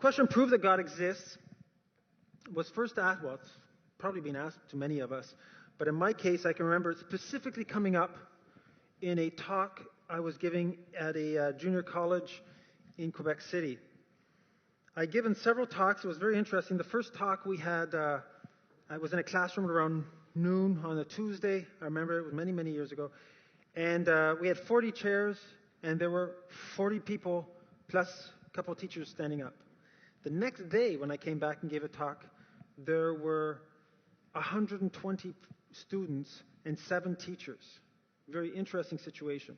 question, prove that God exists, was first asked, well, it's probably been asked to many of us, but in my case, I can remember it specifically coming up in a talk I was giving at a junior college in Quebec City. I'd given several talks. It was very interesting. The first talk we had, I was in a classroom around noon on a Tuesday. I remember it was many, many years ago. And we had 40 chairs, and there were 40 people plus a couple of teachers standing up. The next day, when I came back and gave a talk, there were 120 students and 7 teachers. Very interesting situation.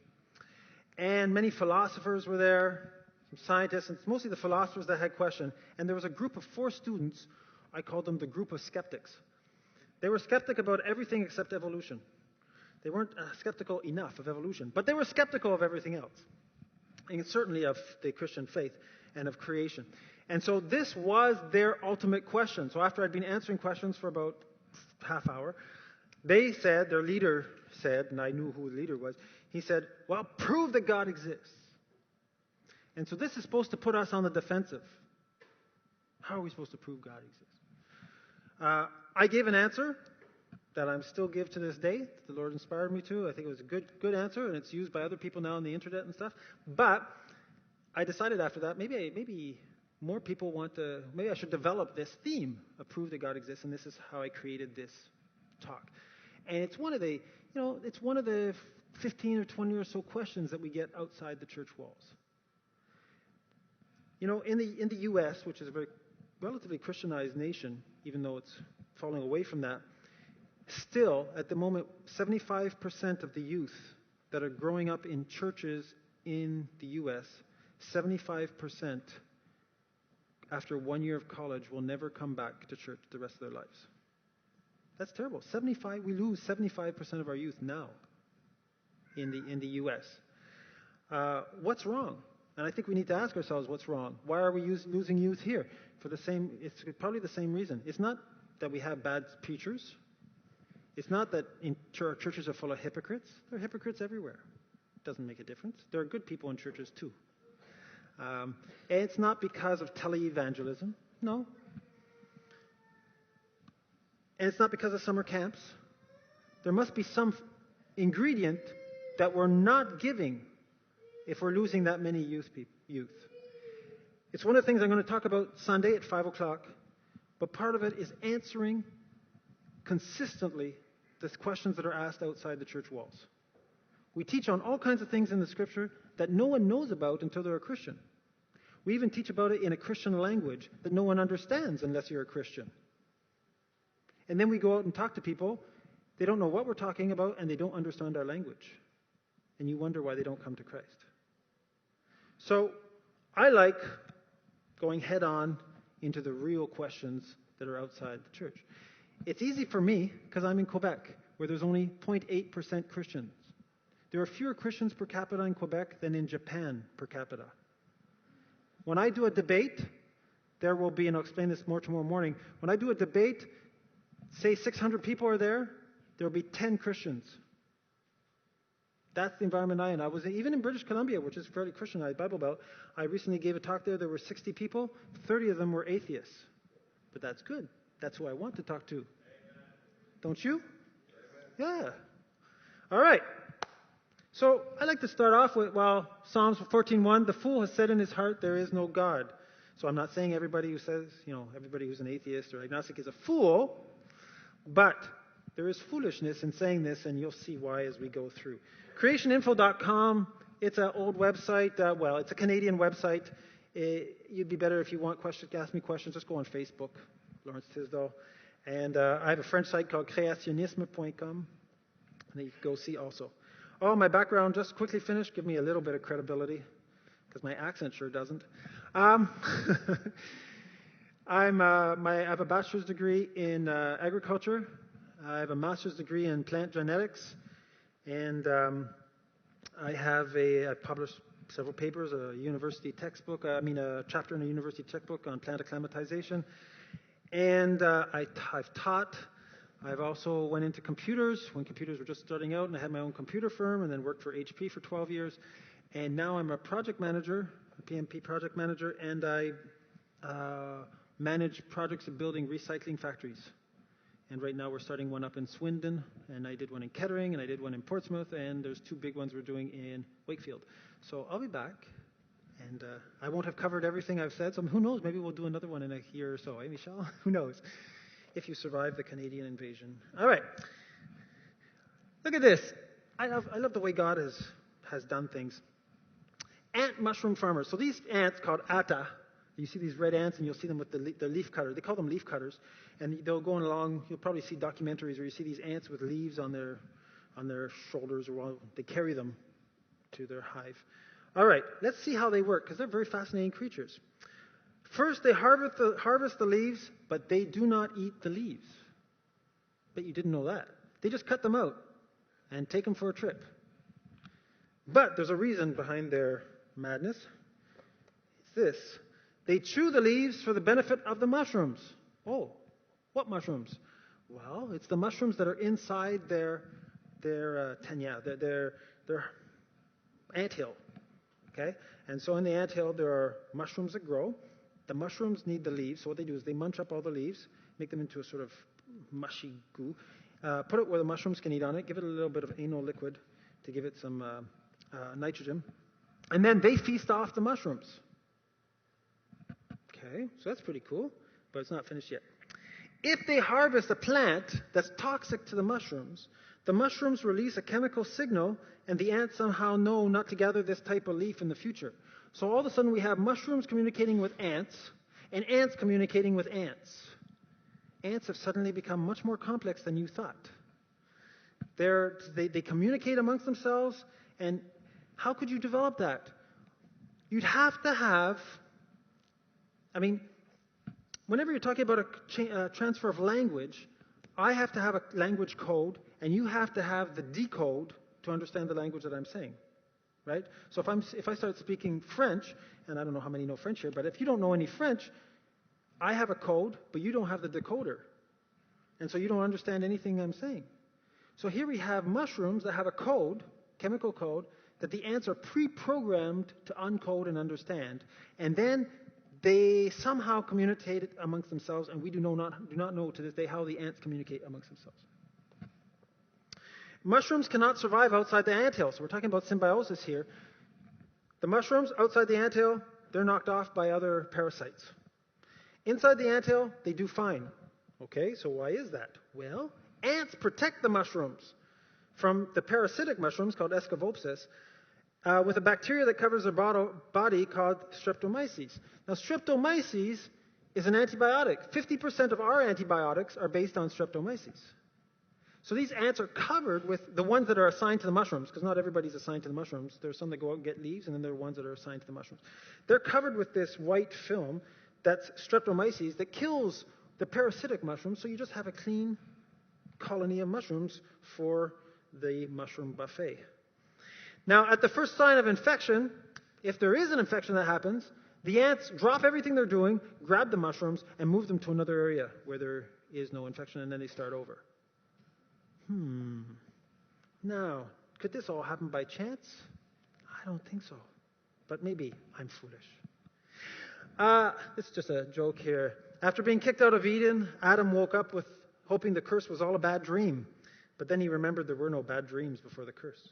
And many philosophers were there, some scientists, and it's mostly the philosophers that had questions. And there was a group of 4 students. I called them the group of skeptics. They were skeptic about everything except evolution. They weren't skeptical enough of evolution, but they were skeptical of everything else, and certainly of the Christian faith and of creation. And so this was their ultimate question. So after I'd been answering questions for about half hour, they said, their leader said, and I knew who the leader was, he said, well, prove that God exists. And so this is supposed to put us on the defensive. How are we supposed to prove God exists? I gave an answer that I still give to this day. The Lord inspired me to. I think it was a good answer, and it's used by other people now on the internet and stuff. But I decided after that, maybe more people want to, maybe I should develop this theme of prove that God exists, and this is how I created this talk. And it's one of the 15 or 20 or so questions that we get outside the church walls. You know, in the U.S., which is a very relatively Christianized nation, even though it's falling away from that, still, at the moment, 75% of the youth that are growing up in churches in the U.S., 75% after 1 year of college will never come back to church the rest of their lives. That's terrible. We lose 75% of our youth now in the U.S. What's wrong? And I think we need to ask ourselves what's wrong. Why are we losing youth here? It's probably the same reason. It's not that we have bad preachers. It's not that churches are full of hypocrites. There are hypocrites everywhere. It doesn't make a difference. There are good people in churches too. And it's not because of tele-evangelism. No. And it's not because of summer camps. There must be some ingredient that we're not giving if we're losing that many youth. It's one of the things I'm going to talk about Sunday at 5 o'clock. But part of it is answering consistently the questions that are asked outside the church walls. We teach on all kinds of things in the Scripture that no one knows about until they're a Christian. We even teach about it in a Christian language that no one understands unless you're a Christian. And then we go out and talk to people. They don't know what we're talking about, and they don't understand our language. And you wonder why they don't come to Christ. So I like going head on into the real questions that are outside the church. It's easy for me because I'm in Quebec, where there's only 0.8% Christians. There are fewer Christians per capita in Quebec than in Japan per capita. When I do a debate, there will be, and I'll explain this more tomorrow morning, when I do a debate, say 600 people are there will be 10 Christians. That's the environment I'm in. I was even in British Columbia, which is fairly Christianized, Bible Belt. I recently gave a talk there. There were 60 people. 30 of them were atheists. But that's good. That's who I want to talk to. Amen. Don't you? Amen. Yeah. All right. So I'd like to start off with, Psalms 14:1, the fool has said in his heart, there is no God. So I'm not saying everybody who says, everybody who's an atheist or agnostic is a fool, but there is foolishness in saying this, and you'll see why as we go through. Creationinfo.com, it's an old website. It's a Canadian website. You'd be better if you want questions, ask me questions, just go on Facebook, Laurence Tisdall. And I have a French site called créationnisme.com, that you can go see also. Oh, my background, just quickly finish, give me a little bit of credibility, because my accent sure doesn't. I have a bachelor's degree in agriculture. I have a master's degree in plant genetics, and I've published several papers, a chapter in a university textbook on plant acclimatization, and I've taught. I've also went into computers when computers were just starting out, and I had my own computer firm, and then worked for HP for 12 years, and now I'm a project manager, a PMP project manager, and I manage projects of building recycling factories. And right now we're starting one up in Swindon, and I did one in Kettering, and I did one in Portsmouth, and there's 2 big ones we're doing in Wakefield. So I'll be back, and I won't have covered everything I've said, so who knows, maybe we'll do another one in a year or so. Eh, Michelle? Who knows? If you survive the Canadian invasion. All right. Look at this. I love the way God has done things. Ant mushroom farmers. So these ants called atta, you see these red ants, and you'll see them with the leaf cutter. They call them leaf cutters. And they'll go along, you'll probably see documentaries where you see these ants with leaves on their shoulders, or they carry them to their hive. All right, let's see how they work, because they're very fascinating creatures. First, they harvest the leaves, but they do not eat the leaves. Bet you didn't know that. They just cut them out and take them for a trip. But there's a reason behind their madness. It's this. They chew the leaves for the benefit of the mushrooms. Oh, what mushrooms? Well, it's the mushrooms that are inside their anthill. Okay? And so in the anthill, there are mushrooms that grow. The mushrooms need the leaves. So what they do is they munch up all the leaves, make them into a sort of mushy goo, put it where the mushrooms can eat on it, give it a little bit of anal liquid to give it some nitrogen, and then they feast off the mushrooms. Okay, so that's pretty cool, but it's not finished yet. If they harvest a plant that's toxic to the mushrooms release a chemical signal, and the ants somehow know not to gather this type of leaf in the future. So all of a sudden we have mushrooms communicating with ants, and ants communicating with ants. Ants have suddenly become much more complex than you thought. They communicate amongst themselves, and how could you develop that? You'd have to have, whenever you're talking about a transfer of language, I have to have a language code, and you have to have the decode to understand the language that I'm saying, right? So if I start speaking French, and I don't know how many know French here, but if you don't know any French, I have a code, but you don't have the decoder. And so you don't understand anything I'm saying. So here we have mushrooms that have a code, chemical code, that the ants are pre-programmed to uncode and understand. And then they somehow communicate it amongst themselves, and we do not know to this day how the ants communicate amongst themselves. Mushrooms cannot survive outside the anthill. So we're talking about symbiosis here. The mushrooms outside the anthill, they're knocked off by other parasites. Inside the anthill, they do fine. Okay, so why is that? Well, ants protect the mushrooms from the parasitic mushrooms called Escovopsis with a bacteria that covers their body called streptomyces. Now, streptomyces is an antibiotic. 50% of our antibiotics are based on streptomyces. So these ants are covered with the ones that are assigned to the mushrooms, because not everybody's assigned to the mushrooms. There's some that go out and get leaves, and then there are ones that are assigned to the mushrooms. They're covered with this white film that's streptomyces that kills the parasitic mushrooms, so you just have a clean colony of mushrooms for the mushroom buffet. Now, at the first sign of infection, if there is an infection that happens, the ants drop everything they're doing, grab the mushrooms, and move them to another area where there is no infection, and then they start over. Now, could this all happen by chance? I don't think so. But maybe I'm foolish. It's just a joke here. After being kicked out of Eden, Adam woke up with hoping the curse was all a bad dream. But then he remembered there were no bad dreams before the curse.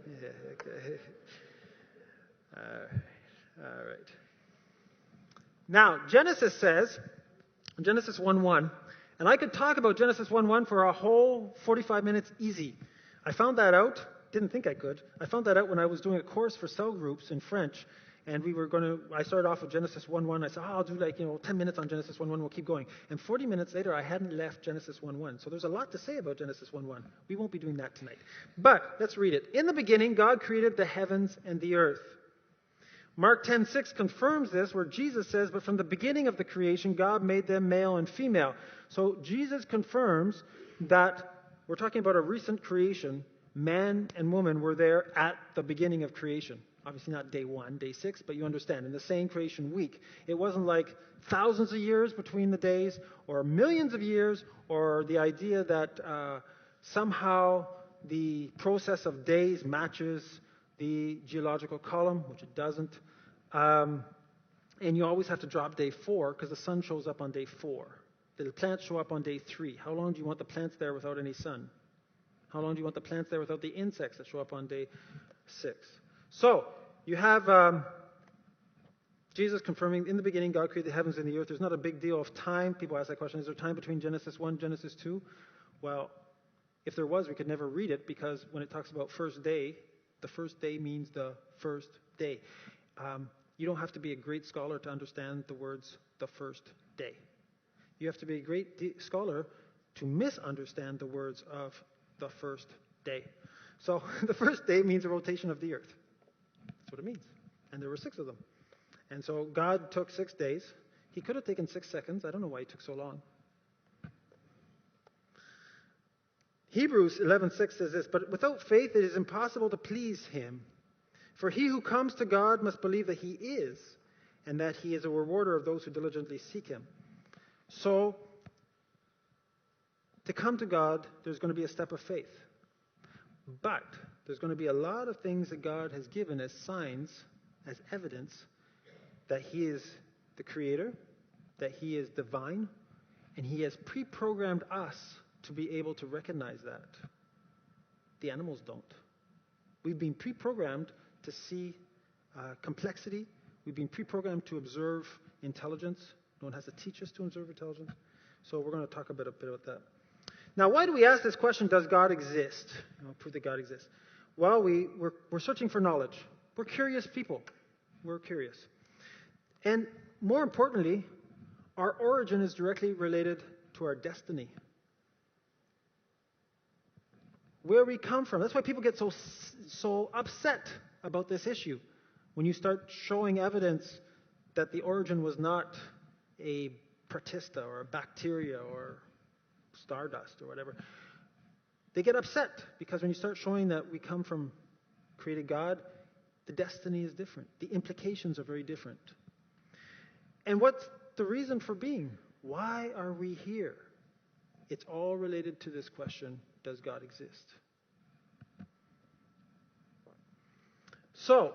Yeah, okay. All right. Now, Genesis 1:1, and I could talk about Genesis 1:1 for a whole 45 minutes easy. I found that out, didn't think I could. I found that out when I was doing a course for cell groups in French, and I started off with Genesis 1:1. I said, I'll do 10 minutes on Genesis 1:1, we'll keep going. And 40 minutes later, I hadn't left Genesis 1:1. So there's a lot to say about Genesis 1:1. We won't be doing that tonight. But let's read it. In the beginning, God created the heavens and the earth. Mark 10:6 confirms this, where Jesus says, but from the beginning of the creation, God made them male and female. So Jesus confirms that we're talking about a recent creation. Man and woman were there at the beginning of creation. Obviously not day 1, day 6, but you understand, in the same creation week. It wasn't like thousands of years between the days, or millions of years, or the idea that somehow the process of days matches the geological column, which it doesn't. And you always have to drop day 4 because the sun shows up on day 4. The plants show up on day 3. How long do you want the plants there without any sun? How long do you want the plants there without the insects that show up on day 6? So you have Jesus confirming, in the beginning God created the heavens and the earth. There's not a big deal of time. People ask that question, is there time between Genesis 1 and Genesis 2? Well, if there was, we could never read it, because when it talks about first day, the first day means the first day. You don't have to be a great scholar to understand the words, the first day. You have to be a great scholar to misunderstand the words of the first day. So the first day means a rotation of the earth. That's what it means. And there were 6 of them. And so God took 6 days. He could have taken 6 seconds. I don't know why he took so long. Hebrews 11:6 says this, but without faith it is impossible to please him. For he who comes to God must believe that he is, and that he is a rewarder of those who diligently seek him. So, to come to God, there's going to be a step of faith. But there's going to be a lot of things that God has given as signs, as evidence, that he is the creator, that he is divine, and he has pre-programmed us to be able to recognize that. The animals don't. We've been pre-programmed to see complexity. We've been pre-programmed to observe intelligence. No one has to teach us to observe intelligence. So we're going to talk a bit about that. Now, why do we ask this question, does God exist? I'll prove that God exists. Well, we're searching for knowledge. We're curious people. We're curious. And more importantly, our origin is directly related to our destiny. Where we come from. That's why people get so upset about this issue. When you start showing evidence that the origin was not a protista or a bacteria or stardust or whatever, they get upset, because when you start showing that we come from created God, the destiny is different. The implications are very different. And what's the reason for being? Why are we here? It's all related to this question, does God exist? So,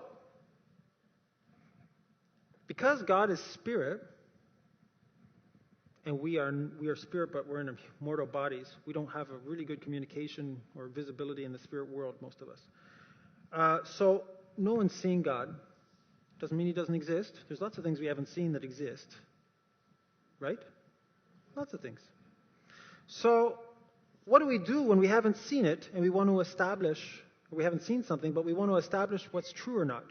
because God is spirit, and we are spirit, but we're in mortal bodies, we don't have a really good communication or visibility in the spirit world, most of us. So, no one's seen God. Doesn't mean he doesn't exist. There's lots of things we haven't seen that exist. Right? Lots of things. So, what do we do when we haven't seen it and we want to establish, or we haven't seen something, but we want to establish what's true or not?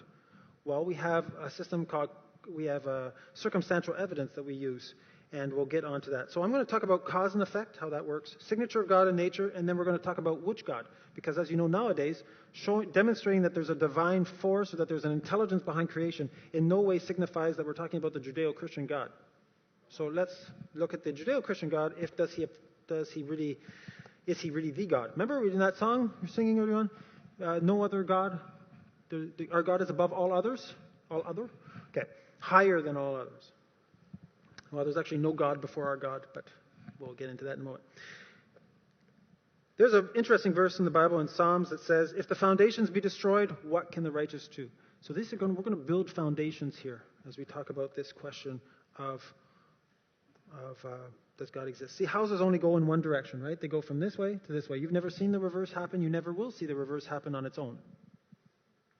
Well, we have a system called, circumstantial evidence that we use, and we'll get onto that. So I'm going to talk about cause and effect, how that works, signature of God in nature, and then we're going to talk about which God. Because as you know nowadays, demonstrating that there's a divine force or that there's an intelligence behind creation in no way signifies that we're talking about the Judeo-Christian God. So let's look at the Judeo-Christian God. Is he really the God? Remember in that song we were singing earlier on? No other God. Our God is above all others. All other? Okay. Higher than all others. Well, there's actually no God before our God, but we'll get into that in a moment. There's an interesting verse in the Bible in Psalms that says, if the foundations be destroyed, what can the righteous do? So we're going to build foundations here as we talk about this question of does God exist? See, houses only go in one direction, right? They go from this way to this way. You've never seen the reverse happen. You never will see the reverse happen on its own.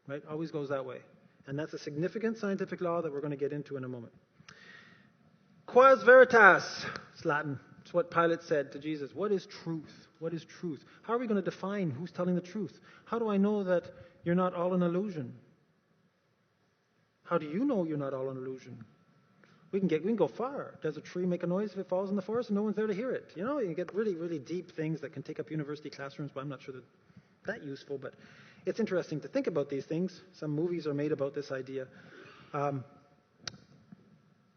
Right? Always goes that way. And that's a significant scientific law that we're going to get into in a moment. Quas veritas, it's Latin. It's what Pilate said to Jesus. What is truth? What is truth? How are we going to define who's telling the truth? How do I know that you're not all an illusion? How do you know you're not all an illusion? We can go far. Does a tree make a noise if it falls in the forest and no one's there to hear it? You know, you get really, really deep things that can take up university classrooms, but I'm not sure that useful. But it's interesting to think about these things. Some movies are made about this idea.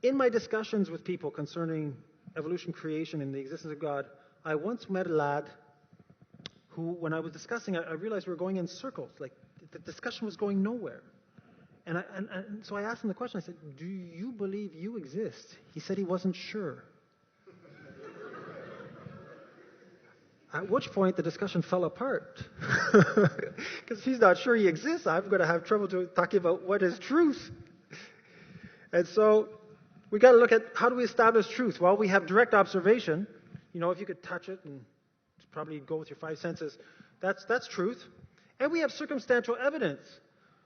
In my discussions with people concerning evolution, creation, and the existence of God, I once met a lad who, when I was discussing, I realized we were going in circles. Like, the discussion was going nowhere. And so I asked him the question. I said, do you believe you exist? He said he wasn't sure. At which point the discussion fell apart. Because if he's not sure he exists, I'm going to have trouble talking about what is truth. And so we got to look at how do we establish truth? Well, we have direct observation. If you could touch it and probably go with your five senses, that's truth. And we have circumstantial evidence.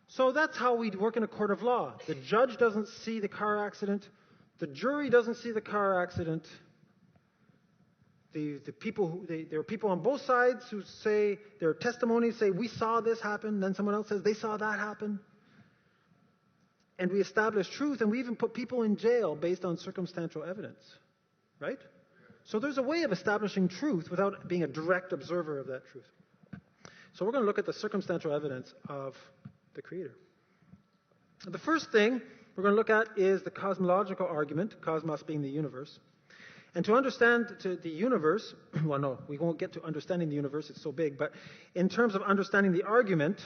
So that's how we work in a court of law. The judge doesn't see the car accident. The jury doesn't see the car accident. There are people on both sides who say, their testimonies say, we saw this happen. Then someone else says, they saw that happen. And we establish truth, and we even put people in jail based on circumstantial evidence. Right? So there's a way of establishing truth without being a direct observer of that truth. So we're going to look at the circumstantial evidence of the Creator. The first thing we're going to look at is the cosmological argument, cosmos being the universe. And to understand the universe, well, no, we won't get to understanding the universe, it's so big, but in terms of understanding the argument,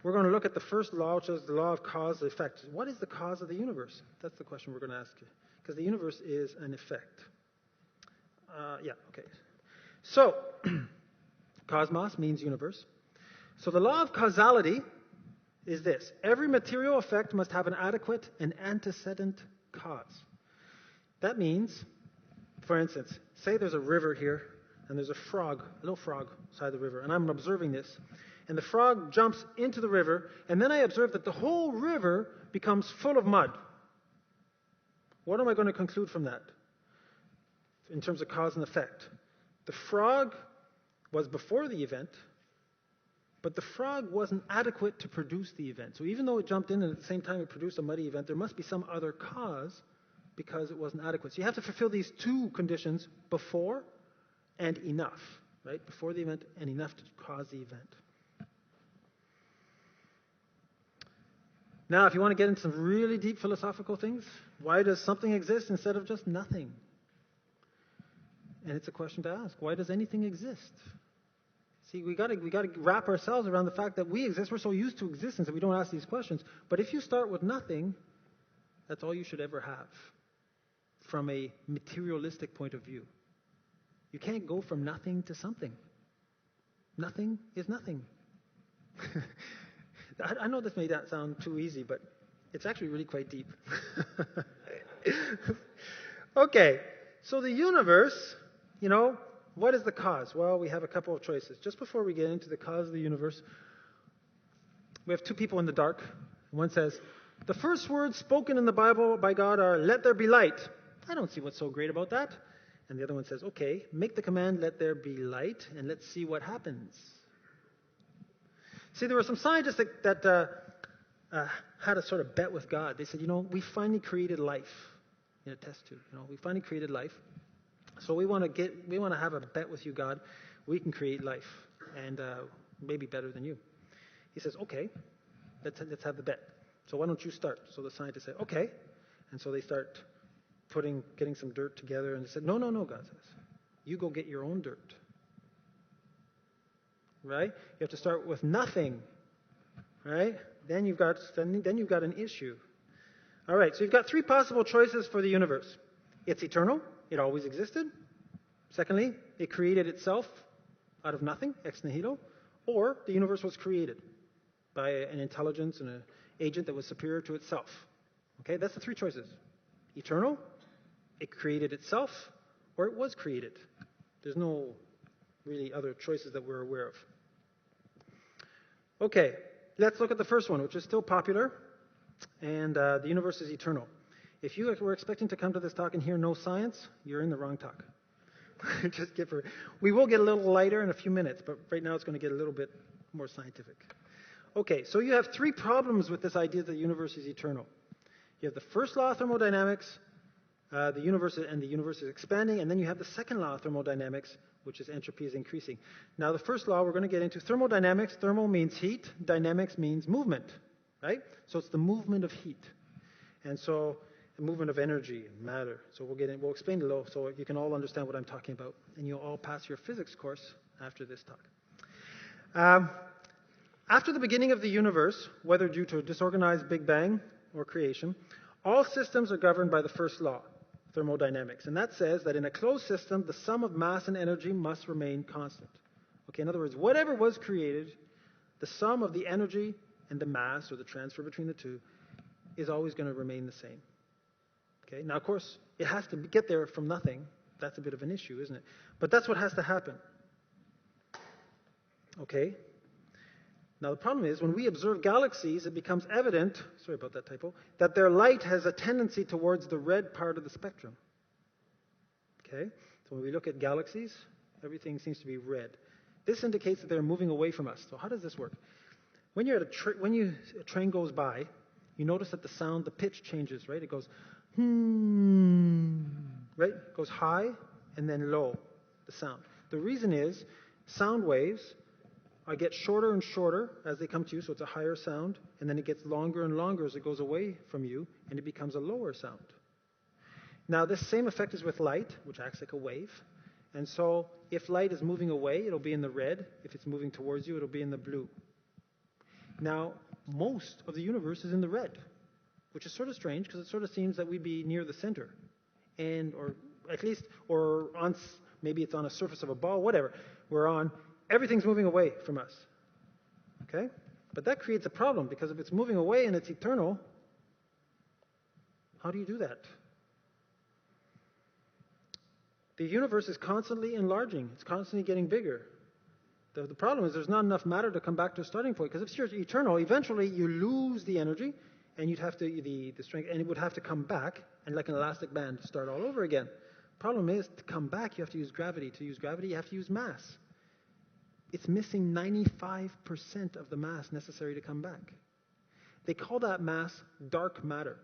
we're going to look at the first law, which is the law of cause and effect. What is the cause of the universe? That's the question we're going to ask you. Because the universe is an effect. Okay. So, cosmos means universe. So the law of causality is this. Every material effect must have an adequate and antecedent cause. That means, for instance, say there's a river here, and there's a little frog beside the river, and I'm observing this. And the frog jumps into the river, and then I observe that the whole river becomes full of mud. What am I going to conclude from that in terms of cause and effect? The frog was before the event, but the frog wasn't adequate to produce the event. So even though it jumped in and at the same time it produced a muddy event, there must be some other cause because it wasn't adequate. So you have to fulfill these two conditions, before and enough, right? Before the event and enough to cause the event. Now, if you want to get into some really deep philosophical things, why does something exist instead of just nothing? And it's a question to ask. Why does anything exist? See, we got to wrap ourselves around the fact that we exist. We're so used to existence that we don't ask these questions. But if you start with nothing, that's all you should ever have from a materialistic point of view. You can't go from nothing to something. Nothing is nothing. I know this may not sound too easy, but it's actually really quite deep. Okay, so the universe, what is the cause? Well, we have a couple of choices. Just before we get into the cause of the universe, we have two people in the dark. One says, the first words spoken in the Bible by God are, let there be light. I don't see what's so great about that. And the other one says, okay, make the command, let there be light, and let's see what happens. See, there were some scientists that had a sort of bet with God. They said, we finally created life in a test tube. We finally created life. So we want to have a bet with you, God. We can create life, and maybe better than you. He says, okay, let's have the bet. So why don't you start? So the scientists say, okay. And so they start getting some dirt together, and they said, no, God says. You go get your own dirt. Right? You have to start with nothing. Right? Then you've got an issue. All right, so you've got three possible choices for the universe. It's eternal. It always existed. Secondly, it created itself out of nothing, ex nihilo. Or the universe was created by an intelligence and an agent that was superior to itself. Okay, that's the three choices. Eternal, it created itself, or it was created. There's no really other choices that we're aware of. Okay, let's look at the first one, which is still popular, and the universe is eternal. If you were expecting to come to this talk and hear no science, you're in the wrong talk. We will get a little lighter in a few minutes, but right now it's going to get a little bit more scientific. Okay, so you have three problems with this idea that the universe is eternal. You have the first law of thermodynamics, the universe is expanding, and then you have the second law of thermodynamics, which is entropy is increasing. Now, the first law we're going to get into thermodynamics. Thermal means heat. Dynamics means movement, right? So it's the movement of heat. And so the movement of energy and matter. So we'll explain it below so you can all understand what I'm talking about. And you'll all pass your physics course after this talk. After the beginning of the universe, whether due to a disorganized Big Bang or creation, all systems are governed by the first law, thermodynamics. And that says that in a closed system, the sum of mass and energy must remain constant. Okay, in other words, whatever was created, the sum of the energy and the mass, or the transfer between the two, is always going to remain the same. Okay? Now, of course, it has to get there from nothing. That's a bit of an issue, isn't it? But that's what has to happen. Okay? Now, the problem is, when we observe galaxies, it becomes evident, sorry about that typo, that their light has a tendency towards the red part of the spectrum. Okay? So when we look at galaxies, everything seems to be red. This indicates that they're moving away from us. So how does this work? When you're at a train goes by, you notice that the sound, the pitch changes, right? It goes, right? It goes high and then low, the sound. The reason is sound waves get shorter and shorter as they come to you, so it's a higher sound, and then it gets longer and longer as it goes away from you, and it becomes a lower sound. Now, this same effect is with light, which acts like a wave. And so if light is moving away, it'll be in the red. If it's moving towards you, it'll be in the blue. Now, most of the universe is in the red, which is sort of strange because it sort of seems that we'd be near the center, maybe it's on a surface of a ball, whatever we're on. Everything's moving away from us. Okay? But that creates a problem because if it's moving away and it's eternal, how do you do that? The universe is constantly enlarging. It's constantly getting bigger. The problem is there's not enough matter to come back to a starting point. Because if you're eternal, eventually you lose the energy and you'd have to, the strength, and it would have to come back and like an elastic band start all over again. Problem is, to come back, you have to use gravity. To use gravity, you have to use mass. It's missing 95% of the mass necessary to come back. They call that mass dark matter.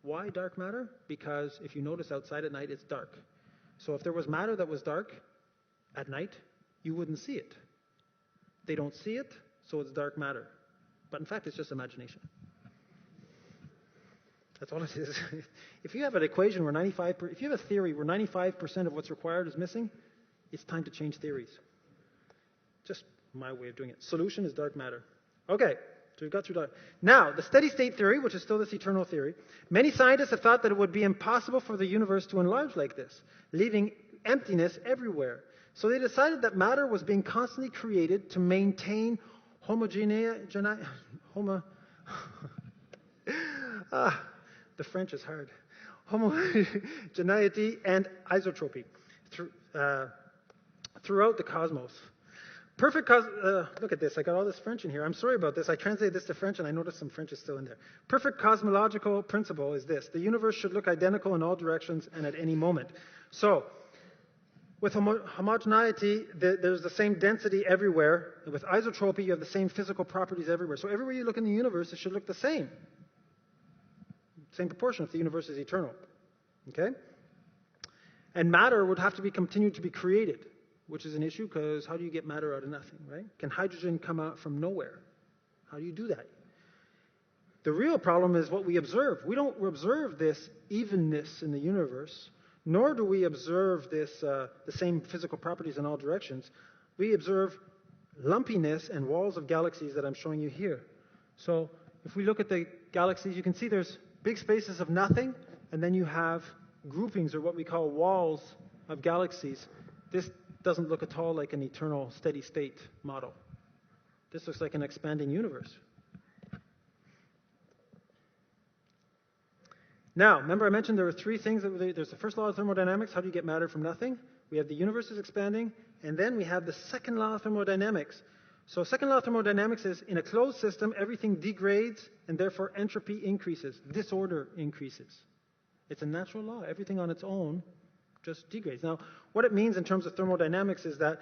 Why dark matter? Because if you notice outside at night, it's dark. So if there was matter that was dark at night, you wouldn't see it. They don't see it, so it's dark matter. But in fact, it's just imagination. That's all it is. If you have an equation where if you have a theory where 95% of what's required is missing, it's time to change theories. Just my way of doing it. Solution is dark matter. Okay, so we've got through dark. Now, the steady state theory, which is still this eternal theory, many scientists have thought that it would be impossible for the universe to enlarge like this, leaving emptiness everywhere. So they decided that matter was being constantly created to maintain the French is hard. Homogeneity and isotropy throughout the cosmos. Look at this. I got all this French in here. I'm sorry about this. I translated this to French, and I noticed some French is still in there. Perfect cosmological principle is this. The universe should look identical in all directions and at any moment. So, with homogeneity, there's the same density everywhere. And with isotropy, you have the same physical properties everywhere. So everywhere you look in the universe, it should look the same. Same proportion if the universe is eternal. Okay? And matter would have to be continued to be created, which is an issue because how do you get matter out of nothing, right? Can hydrogen come out from nowhere? How do you do that? The real problem is what we observe. We don't observe this evenness in the universe, nor do we observe this the same physical properties in all directions. We observe lumpiness and walls of galaxies that I'm showing you here. So if we look at the galaxies, you can see there's big spaces of nothing, and then you have groupings or what we call walls of galaxies. This doesn't look at all like an eternal steady state model. This looks like an expanding universe. Now, remember I mentioned there were three things. There's the first law of thermodynamics. How do you get matter from nothing? We have the universe is expanding. And then we have the second law of thermodynamics. So second law of thermodynamics is in a closed system, everything degrades and therefore entropy increases. Disorder increases. It's a natural law. Everything on its own just degrades. Now, what it means in terms of thermodynamics is that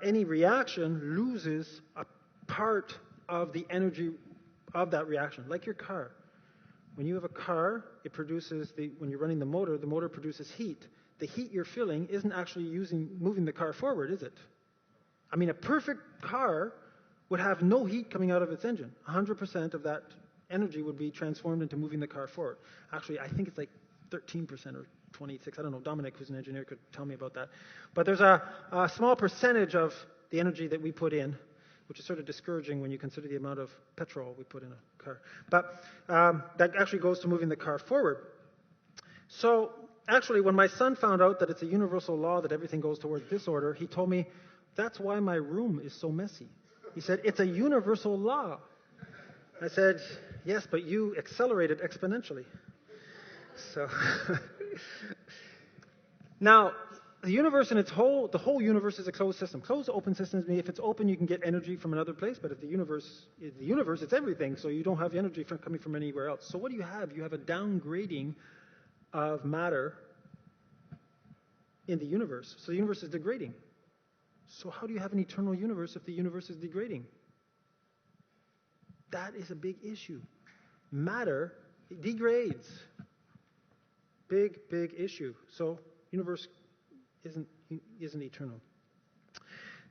any reaction loses a part of the energy of that reaction, like your car. When you have a car, it produces, when you're running the motor produces heat. The heat you're feeling isn't actually moving the car forward, is it? I mean, a perfect car would have no heat coming out of its engine. 100% of that energy would be transformed into moving the car forward. Actually, I think it's like 13% or 26. I don't know. Dominic, who's an engineer, could tell me about that. But there's a small percentage of the energy that we put in, which is sort of discouraging when you consider the amount of petrol we put in a car. But that actually goes to moving the car forward. So actually, when my son found out that it's a universal law that everything goes towards disorder, he told me, that's why my room is so messy. He said, it's a universal law. I said, yes, but you accelerate it exponentially. So now, the universe in its whole, the whole universe is a closed system. Closed, open systems mean if it's open, you can get energy from another place. But if the universe, it's everything, so you don't have energy coming from anywhere else. So what do you have? You have a downgrading of matter in the universe. So the universe is degrading. So how do you have an eternal universe if the universe is degrading? That is a big issue. Matter degrades. Big issue. So universe isn't eternal.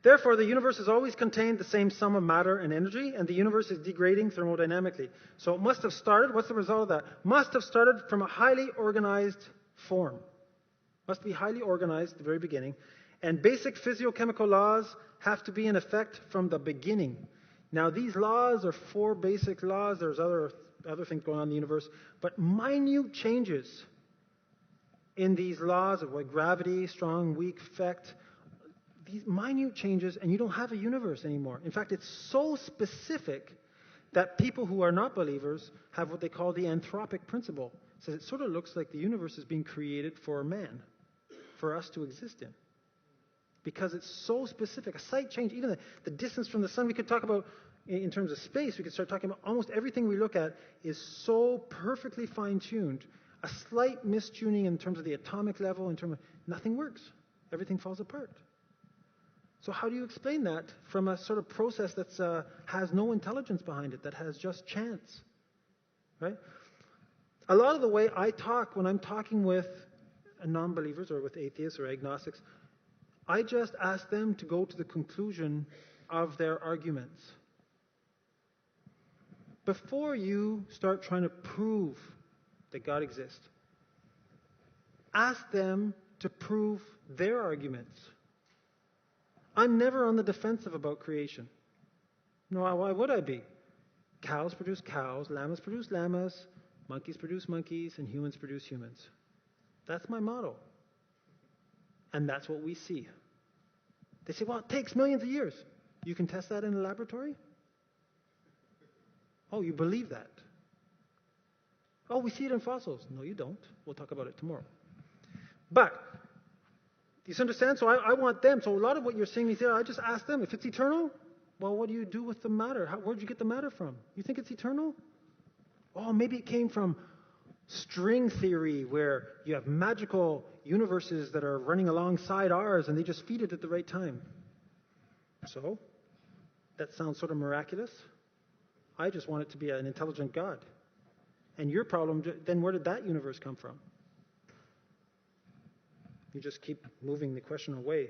Therefore, the universe has always contained the same sum of matter and energy, and the universe is degrading thermodynamically. So it must have started, what's the result of that? Must have started from a highly organized form. Must be highly organized at the very beginning. And basic physiochemical laws have to be in effect from the beginning. Now, these laws are 4 basic laws. There's other things going on in the universe. But minute changes in these laws of like gravity, strong, weak effect, these minute changes, and you don't have a universe anymore. In fact, it's so specific that people who are not believers have what they call the anthropic principle. So it sort of looks like the universe is being created for man, for us to exist in. Because it's so specific. A slight change, even the distance from the sun, we could talk about in terms of space, we could start talking about almost everything we look at is so perfectly fine-tuned. A slight mistuning in terms of the atomic level, in terms of nothing works. Everything falls apart. So how do you explain that from a sort of process that has no intelligence behind it, that has just chance? Right? A lot of the way I talk when I'm talking with non-believers or with atheists or agnostics, I just ask them to go to the conclusion of their arguments. Before you start trying to prove that God exists, ask them to prove their arguments. I'm never on the defensive about creation. No, why would I be? Cows produce cows, llamas produce llamas, monkeys produce monkeys, and humans produce humans. That's my motto. And that's what we see. They say, well, it takes millions of years. You can test that in a laboratory? Oh, you believe that? Oh, we see it in fossils. No, you don't. We'll talk about it tomorrow. But, do you understand? So I want them. So a lot of what you're seeing me there, I just ask them, if it's eternal, well, what do you do with the matter? Where'd you get the matter from? You think it's eternal? Oh, maybe it came from string theory, where you have magical universes that are running alongside ours, and they just feed it at the right time. So, that sounds sort of miraculous. I just want it to be an intelligent God. And your problem, then where did that universe come from? You just keep moving the question away.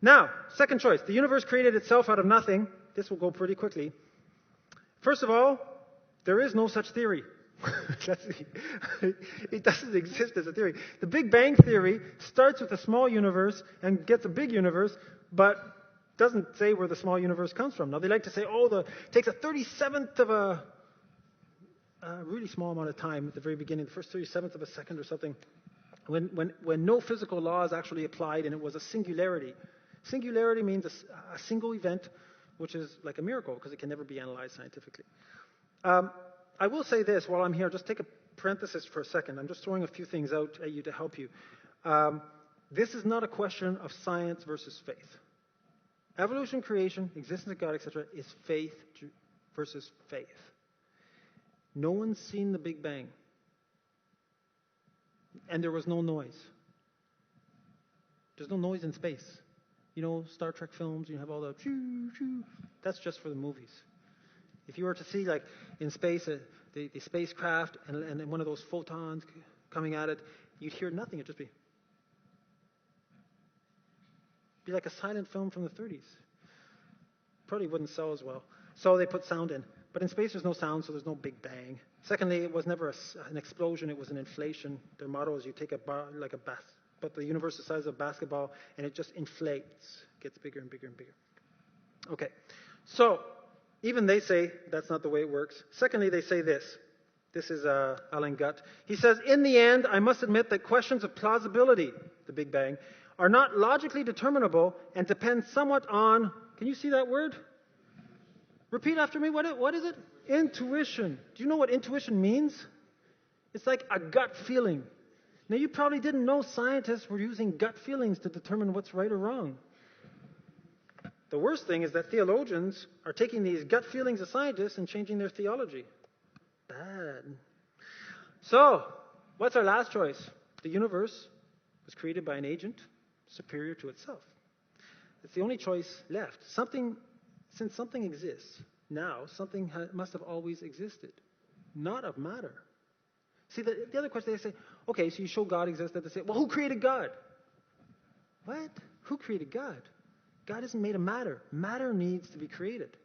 Now, second choice. The universe created itself out of nothing. This will go pretty quickly. First of all, there is no such theory. It doesn't exist as a theory. The Big Bang theory starts with a small universe and gets a big universe, but doesn't say where the small universe comes from. Now, they like to say, it takes a 37th of a really small amount of time at the very beginning, the first 37th of a second or something, when no physical laws actually applied and it was a singularity. Singularity means a single event, which is like a miracle because it can never be analyzed scientifically. I will say this while I'm here, just take a parenthesis for a second. I'm just throwing a few things out at you to help you. This is not a question of science versus faith. Evolution, creation, existence of God, etc., is faith versus faith. No one's seen the Big Bang. And there was no noise. There's no noise in space. You know, Star Trek films, you have all the choo, choo. That's just for the movies. If you were to see, like, in space, the spacecraft and one of those photons coming at it, you'd hear nothing. It'd just be like a silent film from the 30s. Probably wouldn't sell as well. So they put sound in. But in space, there's no sound, so there's no Big Bang. Secondly, it was never an explosion. It was an inflation. Their motto is you take but the universe is the size of a basketball, and it just inflates, gets bigger and bigger and bigger. Okay, so even they say that's not the way it works. Secondly, they say this. This is Alan Gutt. He says, in the end, I must admit that questions of plausibility, the Big Bang, are not logically determinable and depend somewhat on, can you see that word? Repeat after me. What is it? Intuition. Do you know what intuition means? It's like a gut feeling. Now, you probably didn't know scientists were using gut feelings to determine what's right or wrong. The worst thing is that theologians are taking these gut feelings of scientists and changing their theology. Bad. So, what's our last choice? The universe was created by an agent superior to itself. It's the only choice left. Since something exists now, something must have always existed, not of matter. See, the other question, they say, okay, so you show God existed. They say, well, who created God? What? Who created God? God isn't made of matter. Matter needs to be created.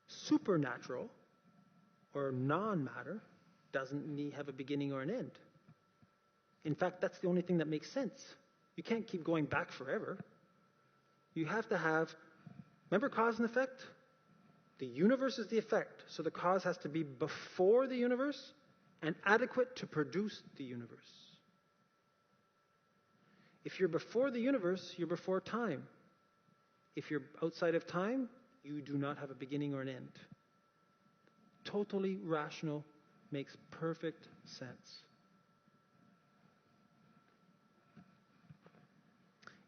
Supernatural, or non-matter, doesn't have a beginning or an end. In fact, that's the only thing that makes sense. You can't keep going back forever. You have to have, remember cause and effect? The universe is the effect, so the cause has to be before the universe and adequate to produce the universe. If you're before the universe, you're before time. If you're outside of time, you do not have a beginning or an end. Totally rational, makes perfect sense.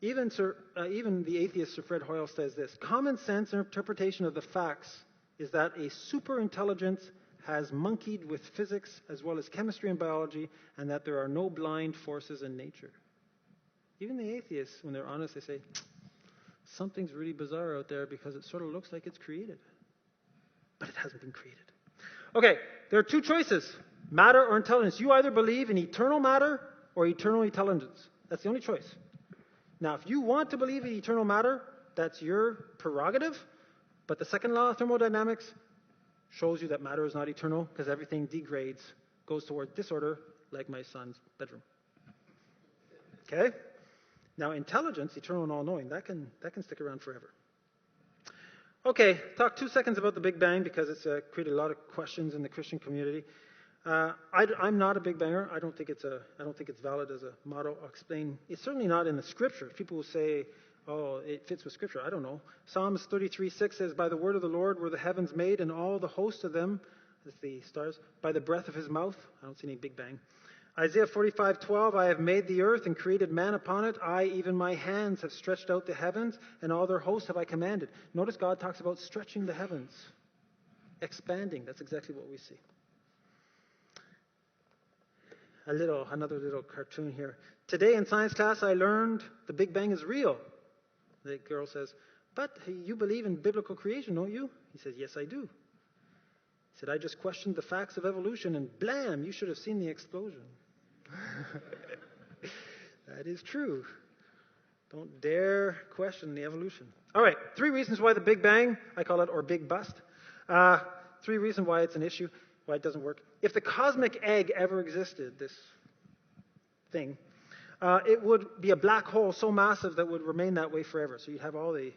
Even the atheist Sir Fred Hoyle says this: common sense interpretation of the facts is that a superintelligence has monkeyed with physics as well as chemistry and biology, and that there are no blind forces in nature. Even the atheists, when they're honest, they say, something's really bizarre out there because it sort of looks like it's created. But it hasn't been created. Okay, there are two choices, matter or intelligence. You either believe in eternal matter or eternal intelligence. That's the only choice. Now, if you want to believe in eternal matter, that's your prerogative. But the second law of thermodynamics shows you that matter is not eternal because everything degrades, goes toward disorder, like my son's bedroom. Okay? Now, intelligence, eternal and all-knowing, that can stick around forever. Okay, talk 2 seconds about the Big Bang because it's created a lot of questions in the Christian community. I'm not a Big Banger. I don't think it's valid as a motto. I'll explain. It's certainly not in the Scripture. People will say, "Oh, it fits with Scripture." I don't know. Psalms 33:6 says, "By the word of the Lord were the heavens made, and all the host of them, as the stars, by the breath of His mouth." I don't see any Big Bang. Isaiah 45:12, "I have made the earth and created man upon it. I, even my hands, have stretched out the heavens, and all their hosts have I commanded." Notice God talks about stretching the heavens, expanding. That's exactly what we see. Another little cartoon here. "Today in science class, I learned the Big Bang is real." The girl says, "But you believe in biblical creation, don't you?" He says, "Yes, I do." He said, "I just questioned the facts of evolution, and blam, you should have seen the explosion." That is true. Don't dare question the evolution. All right, 3 reasons why the Big Bang, I call it, or Big Bust. 3 reasons why it's an issue, why it doesn't work. If the cosmic egg ever existed, this thing, it would be a black hole so massive that would remain that way forever. So you'd have all the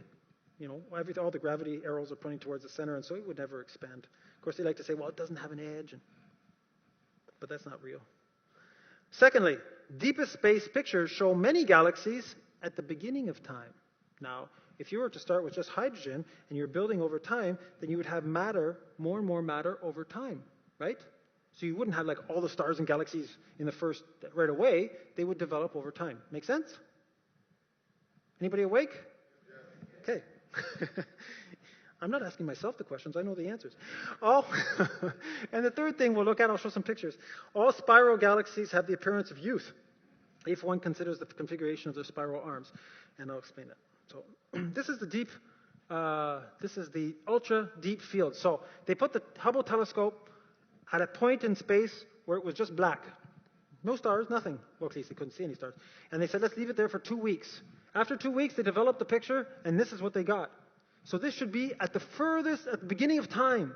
gravity arrows are pointing towards the center, and so it would never expand. Of course, they like to say, well, it doesn't have an edge, but that's not real. Secondly, deepest space pictures show many galaxies at the beginning of time. Now, if you were to start with just hydrogen and you're building over time, then you would have matter, more and more matter over time, right? So you wouldn't have like all the stars and galaxies in the first right away. They would develop over time. Make sense? Anybody awake? Okay. I'm not asking myself the questions. I know the answers. And the third thing we'll look at, I'll show some pictures. All spiral galaxies have the appearance of youth, if one considers the configuration of their spiral arms. And I'll explain that. So this is the ultra deep field. So they put the Hubble telescope at a point in space where it was just black. No stars, nothing. Well, at least they couldn't see any stars. And they said, let's leave it there for 2 weeks. After 2 weeks, they developed the picture, and this is what they got. So this should be at the beginning of time,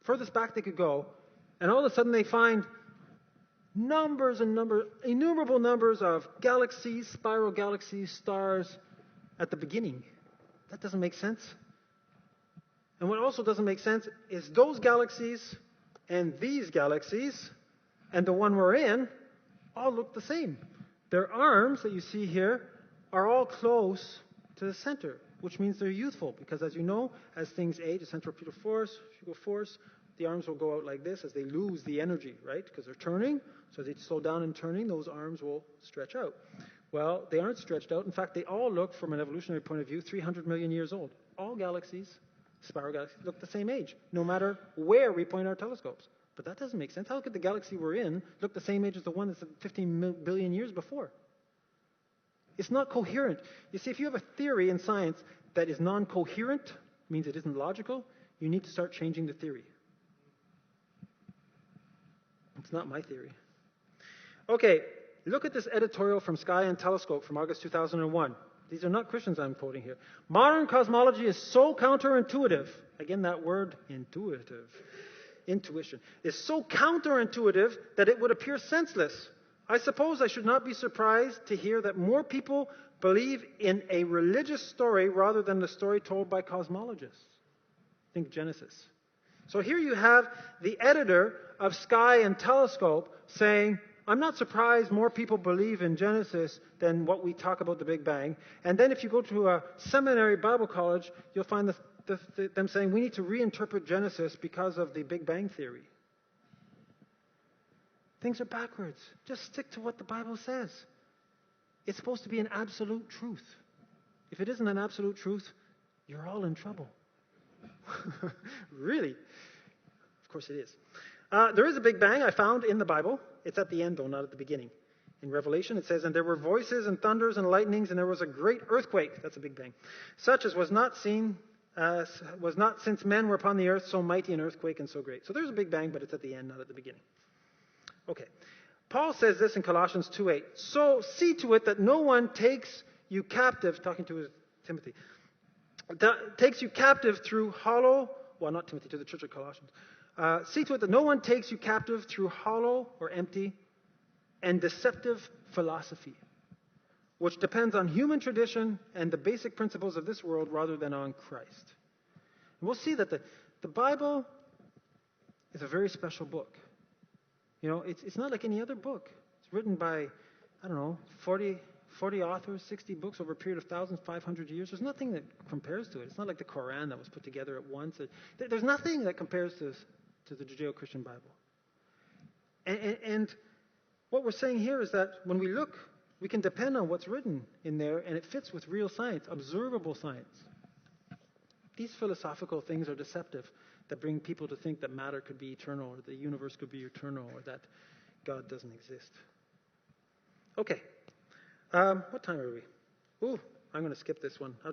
furthest back they could go. And all of a sudden they find innumerable numbers of galaxies, spiral galaxies, stars at the beginning. That doesn't make sense. And what also doesn't make sense is those galaxies and these galaxies and the one we're in all look the same. Their arms that you see here are all close to the center, which means they're youthful, because as you know, as things age, the centripetal force the arms will go out like this as they lose the energy, right? Because they're turning. So as they slow down in turning, those arms will stretch out. Well, they aren't stretched out. In fact, they all look, from an evolutionary point of view, 300 million years old. All galaxies, spiral galaxies, look the same age, no matter where we point our telescopes. But that doesn't make sense. How could the galaxy we're in look the same age as the one that's 15 billion years before? It's not coherent. You see, if you have a theory in science that is non-coherent, means it isn't logical, you need to start changing the theory. It's not my theory. Okay, look at this editorial from Sky and Telescope from August 2001. These are not Christians I'm quoting here. Modern cosmology is so counterintuitive. Again, that word, intuitive. Intuition is so counterintuitive that it would appear senseless. I suppose I should not be surprised to hear that more people believe in a religious story rather than the story told by cosmologists. Think Genesis. So here you have the editor of Sky and Telescope saying, I'm not surprised more people believe in Genesis than what we talk about the Big Bang. And then if you go to a seminary Bible college, you'll find them saying we need to reinterpret Genesis because of the Big Bang theory. Things are backwards. Just stick to what the Bible says. It's supposed to be an absolute truth. If it isn't an absolute truth, you're all in trouble. Really? Of course it is. There is a Big Bang I found in the Bible. It's at the end, though, not at the beginning. In Revelation, it says, and there were voices and thunders and lightnings, and there was a great earthquake. That's a Big Bang. Such as was not since men were upon the earth, so mighty an earthquake and so great. So there's a Big Bang, but it's at the end, not at the beginning. Okay. Paul says this in Colossians 2:8. So see to it that no one takes you captive, talking to Timothy, takes you captive through not Timothy, to the church of Colossians. See to it that no one takes you captive through hollow or empty and deceptive philosophy, which depends on human tradition and the basic principles of this world rather than on Christ. And we'll see that the Bible is a very special book. You know, it's not like any other book. It's written by, 40 authors, 60 books over a period of 1,500 years. There's nothing that compares to it. It's not like the Quran that was put together at once. There's nothing that compares to the Judeo-Christian Bible. And what we're saying here is that when we look, we can depend on what's written in there, and it fits with real science, observable science. These philosophical things are deceptive, that bring people to think that matter could be eternal, or the universe could be eternal, or that God doesn't exist. Okay. What time are we? Ooh, I'm going to skip this one. I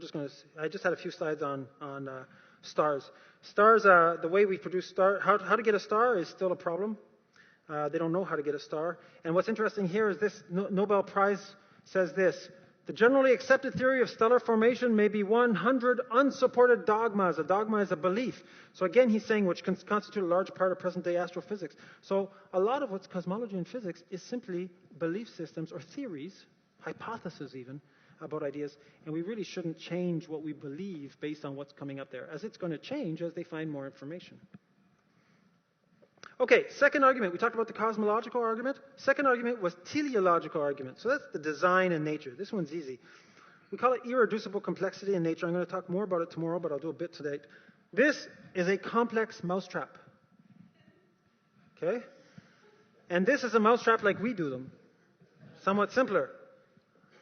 just had a few slides on stars. Stars, the way we produce stars, how to get a star is still a problem. They don't know how to get a star. And what's interesting here is this Nobel Prize says this: the generally accepted theory of stellar formation may be 100 unsupported dogmas. A dogma is a belief. So again, he's saying which constitute a large part of present-day astrophysics. So a lot of what's cosmology and physics is simply belief systems or theories, hypotheses even, about ideas. And we really shouldn't change what we believe based on what's coming up there, as it's going to change as they find more information. Okay, second argument. We talked about the cosmological argument. Second argument was teleological argument. So that's the design and nature. This one's easy. We call it irreducible complexity in nature. I'm going to talk more about it tomorrow, but I'll do a bit today. This is a complex mousetrap. Okay? And this is a mousetrap like we do them. Somewhat simpler.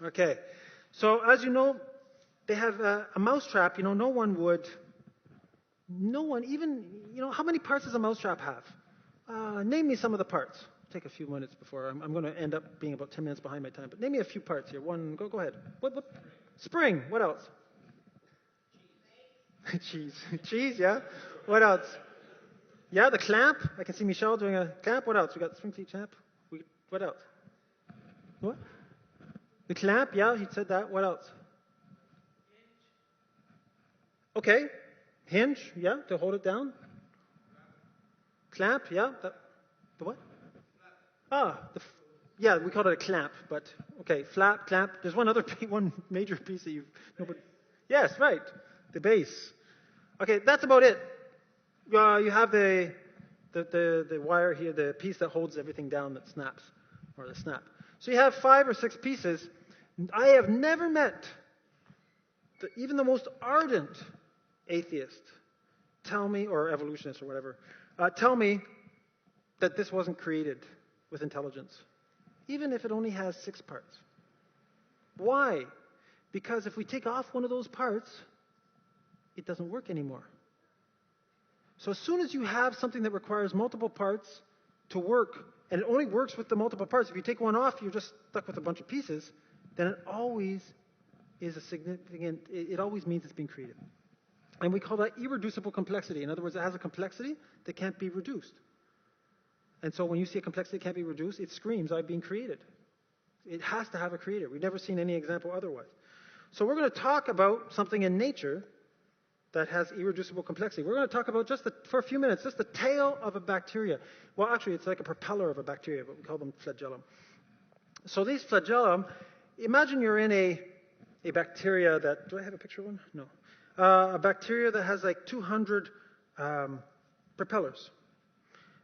Okay. So as you know, they have a mousetrap. No one even, how many parts does a mousetrap have? Name me some of the parts. Take a few minutes before I'm going to end up being about 10 minutes behind my time. But name me a few parts here. One, go ahead. What? Spring. What else? Cheese. Cheese, yeah. What else? Yeah, the clamp. I can see Michelle doing a clamp. What else? We got the spring seat clamp. What else? What? The clamp, yeah, he said that. What else? Okay. Hinge, yeah, to hold it down. Clamp, yeah. The what? Yeah, we call it a clamp, but okay, flap, clamp. There's one major piece that yes, right, the base. Okay, that's about it. You have the wire here, the piece that holds everything down that snaps, or the snap. So you have 5 or 6 pieces. I have never met even the most ardent atheist tell me, or evolutionist or whatever, tell me that this wasn't created with intelligence, even if it only has 6 parts. Why? Because if we take off one of those parts, it doesn't work anymore. So as soon as you have something that requires multiple parts to work, and it only works with the multiple parts, if you take one off, you're just stuck with a bunch of pieces, then it always is it always means it's being created. And we call that irreducible complexity. In other words, it has a complexity that can't be reduced. And so when you see a complexity that can't be reduced, it screams, I've been created. It has to have a creator. We've never seen any example otherwise. So we're going to talk about something in nature that has irreducible complexity. We're going to talk about for a few minutes, just the tail of a bacteria. Well, actually, it's like a propeller of a bacteria, but we call them flagellum. So these flagellum, imagine you're in a bacteria that, do I have a picture of one? No. A bacteria that has like 200 propellers.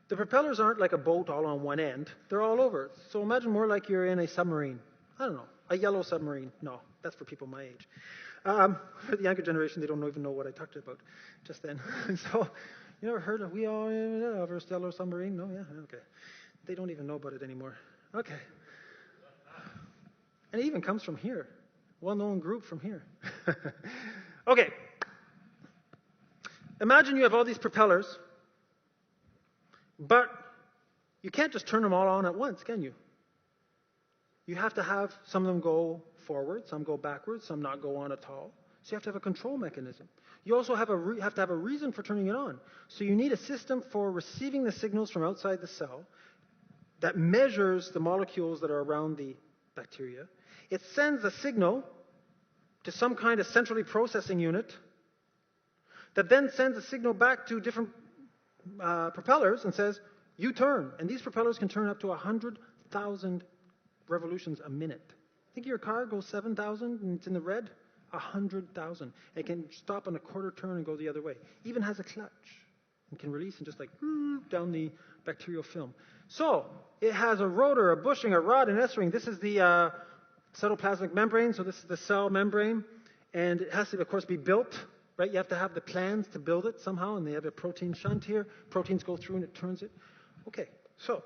The propellers aren't like a boat all on one end. They're all over. So imagine more like you're in a submarine. I don't know, a yellow submarine. No, that's for people my age. For the younger generation, they don't even know what I talked about just then. So, you ever heard of we all have a stellar submarine? No, yeah, okay. They don't even know about it anymore. Okay. And it even comes from here. Well-known group from here. Okay. Imagine you have all these propellers, but you can't just turn them all on at once, can you? You have to have some of them go forward, some go backwards, some not go on at all. So you have to have a control mechanism. You also have to have a reason for turning it on. So you need a system for receiving the signals from outside the cell that measures the molecules that are around the bacteria. It sends a signal to some kind of centrally processing unit that then sends a signal back to different propellers and says, you turn. And these propellers can turn up to 100,000 revolutions a minute. Think your car goes 7,000 and it's in the red? 100,000. It can stop on a quarter turn and go the other way. Even has a clutch and can release and just like down the bacterial film. So it has a rotor, a bushing, a rod, an S-ring. This is the cytoplasmic membrane. So this is the cell membrane. And it has to, of course, be built. Right? You have to have the plans to build it somehow. And they have a protein shunt here. Proteins go through and it turns it. Okay, so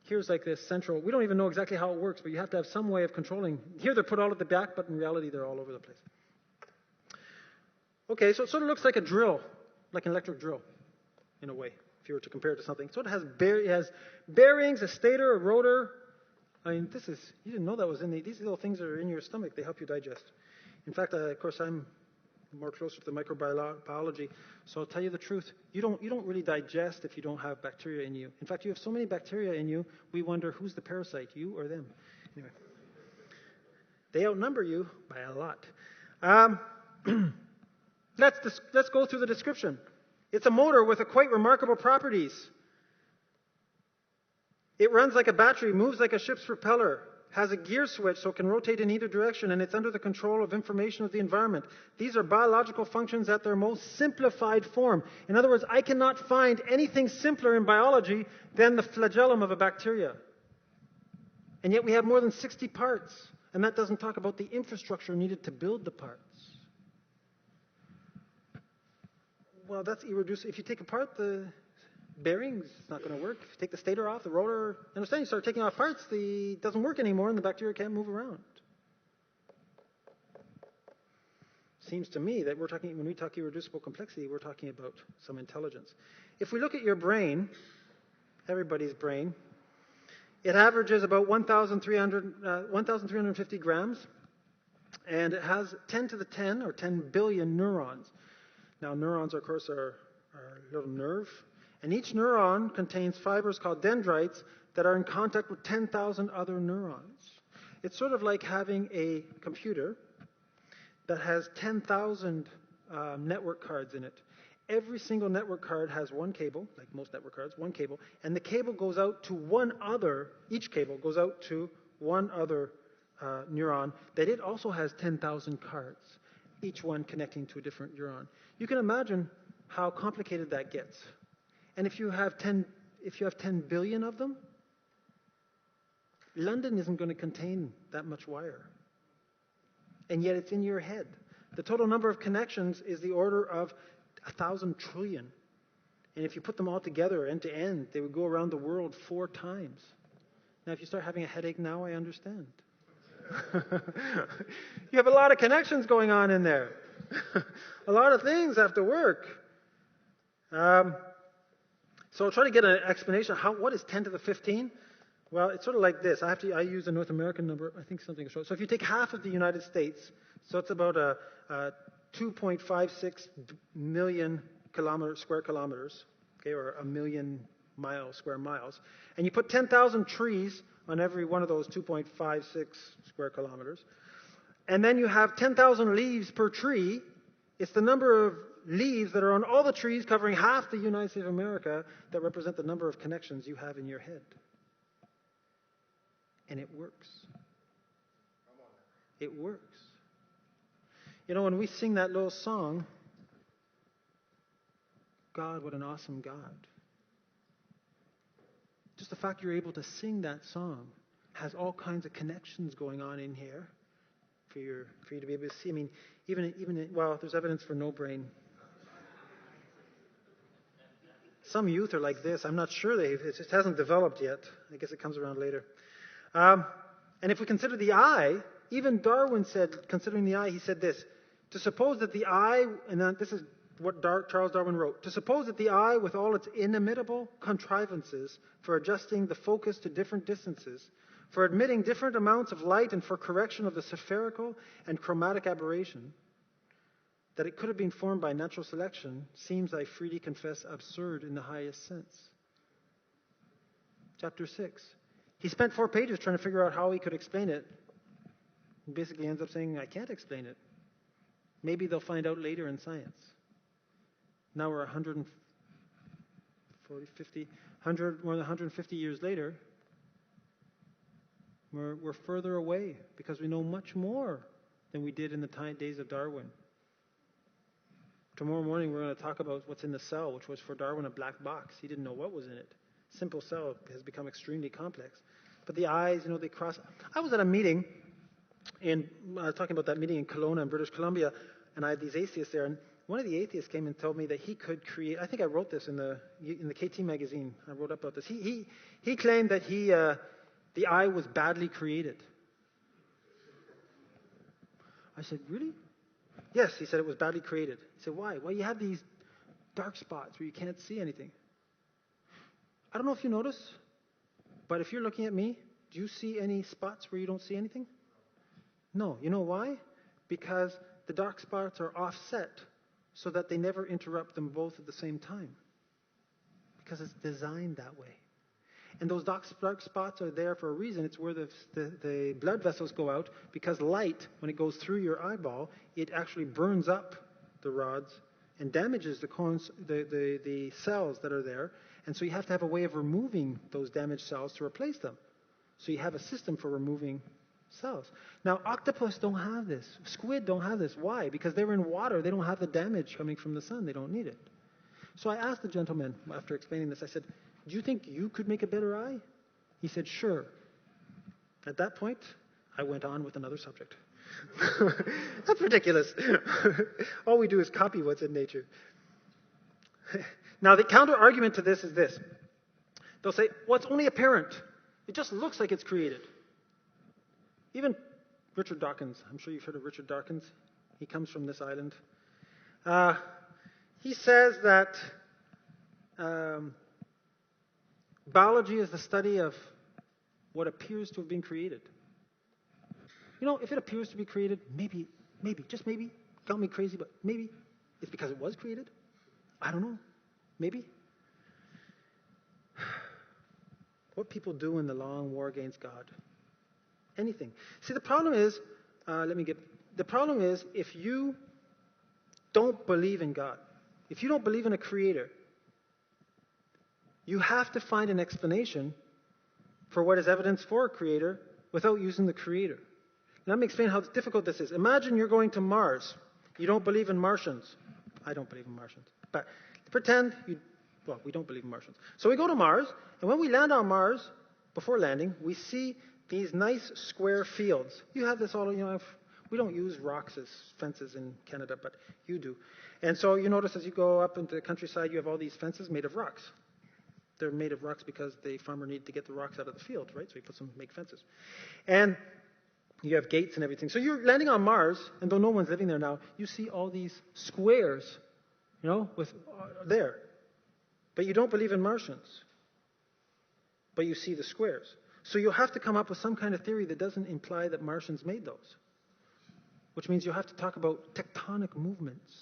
here's like this central, we don't even know exactly how it works, but you have to have some way of controlling. Here they're put all at the back, but in reality they're all over the place. Okay, so it sort of looks like a drill, like an electric drill, in a way, if you were to compare it to something. So it has bearings, a stator, a rotor. I mean, you didn't know that was in these little things are in your stomach. They help you digest. In fact, of course, I'm more closer to the microbiology. So I'll tell you the truth. You don't really digest if you don't have bacteria in you. In fact, you have so many bacteria in you, we wonder who's the parasite, you or them. Anyway, they outnumber you by a lot. Let's go through the description. It's a motor with quite remarkable properties. It runs like a battery, moves like a ship's propeller, has a gear switch so it can rotate in either direction, and it's under the control of information of the environment. These are biological functions at their most simplified form. In other words, I cannot find anything simpler in biology than the flagellum of a bacteria. And yet we have more than 60 parts, and that doesn't talk about the infrastructure needed to build the parts. Well, that's irreducible. If you take apart the bearings, it's not going to work. If you take the stator off, the rotor, understand, you start taking off parts, it doesn't work anymore and the bacteria can't move around. Seems to me that when we talk irreducible complexity, we're talking about some intelligence. If we look at your brain, everybody's brain, it averages about 1,350 grams, and it has 10 to the 10 or 10 billion neurons. Now, neurons, of course, are a little nerve. And each neuron contains fibers called dendrites that are in contact with 10,000 other neurons. It's sort of like having a computer that has 10,000 network cards in it. Every single network card has one cable, like most network cards, one cable, and the cable goes out to each cable goes out to one other neuron that it also has 10,000 cards, each one connecting to a different neuron. You can imagine how complicated that gets. And if you have 10 billion of them, London isn't going to contain that much wire. And yet it's in your head. The total number of connections is the order of 1,000 trillion. And if you put them all together, end to end, they would go around the world 4 times. Now, if you start having a headache now, I understand. You have a lot of connections going on in there. A lot of things have to work. So I'll try to get an explanation. What is 10 to the 15? Well, it's sort of like this. I use a North American number. I think something is short. So if you take half of the United States, so it's about 2.56 million square kilometers, okay, or a million square miles, and you put 10,000 trees on every one of those 2.56 square kilometers, and then you have 10,000 leaves per tree. It's the number of leaves that are on all the trees covering half the United States of America that represent the number of connections you have in your head. And it works. It works. You know, when we sing that little song, God, what an awesome God. Just the fact you're able to sing that song has all kinds of connections going on in here for you to be able to see. I mean, well, there's evidence for no brain. Some youth are like this. I'm not sure it just hasn't developed yet. I guess it comes around later. And if we consider the eye, even Darwin said, considering the eye, he said this: to suppose that the eye, and this is what Charles Darwin wrote, to suppose that the eye, with all its inimitable contrivances for adjusting the focus to different distances, for admitting different amounts of light, and for correction of the spherical and chromatic aberration, that it could have been formed by natural selection, seems, I freely confess, absurd in the highest sense. Chapter 6. He spent 4 pages trying to figure out how he could explain it. He basically ends up saying, I can't explain it. Maybe they'll find out later in science. Now we're more than 150 years later. We're further away because we know much more than we did in the days of Darwin. Tomorrow morning we're going to talk about what's in the cell, which was for Darwin a black box. He didn't know what was in it. Simple cell has become extremely complex. But the eyes, they cross. I was at a meeting, talking about that meeting in Kelowna in British Columbia, and I had these atheists there, and one of the atheists came and told me that he could create. I think I wrote this in the KT magazine. I wrote up about this. He claimed that the eye was badly created. I said, really? Yes, he said it was badly created. He said, why? Well, you have these dark spots where you can't see anything. I don't know if you notice, but if you're looking at me, do you see any spots where you don't see anything? No. You know why? Because the dark spots are offset so that they never interrupt them both at the same time. Because it's designed that way. And those dark spots are there for a reason. It's where the blood vessels go out, because light, when it goes through your eyeball, it actually burns up the rods and damages the cells that are there. And so you have to have a way of removing those damaged cells to replace them. So you have a system for removing cells. Now, octopus don't have this. Squid don't have this. Why? Because they're in water. They don't have the damage coming from the sun. They don't need it. So I asked the gentleman, after explaining this, I said, do you think you could make a better eye? He said, sure. At that point, I went on with another subject. That's ridiculous. All we do is copy what's in nature. Now, the counter-argument to this is this. They'll say, well, it's only apparent. It just looks like it's created. Even Richard Dawkins, I'm sure you've heard of Richard Dawkins. He comes from this island. He says that biology is the study of what appears to have been created. If it appears to be created, maybe, just maybe, got me crazy, but maybe it's because it was created. I don't know. Maybe. What people do in the long war against God. Anything. See, the problem is, if you don't believe in God, if you don't believe in a creator, you have to find an explanation for what is evidence for a creator without using the creator. Let me explain how difficult this is. Imagine you're going to Mars. You don't believe in Martians. I don't believe in Martians. But pretend we don't believe in Martians. So we go to Mars, and when we land on Mars, before landing, we see these nice square fields. You have this all, We don't use rocks as fences in Canada, but you do. And so you notice as you go up into the countryside, you have all these fences made of rocks. They're made of rocks because the farmer needed to get the rocks out of the field, right? So he puts them, make fences. And you have gates and everything. So you're landing on Mars, and though no one's living there now, you see all these squares, with there. But you don't believe in Martians. But you see the squares. So you'll have to come up with some kind of theory that doesn't imply that Martians made those. Which means you'll have to talk about tectonic movements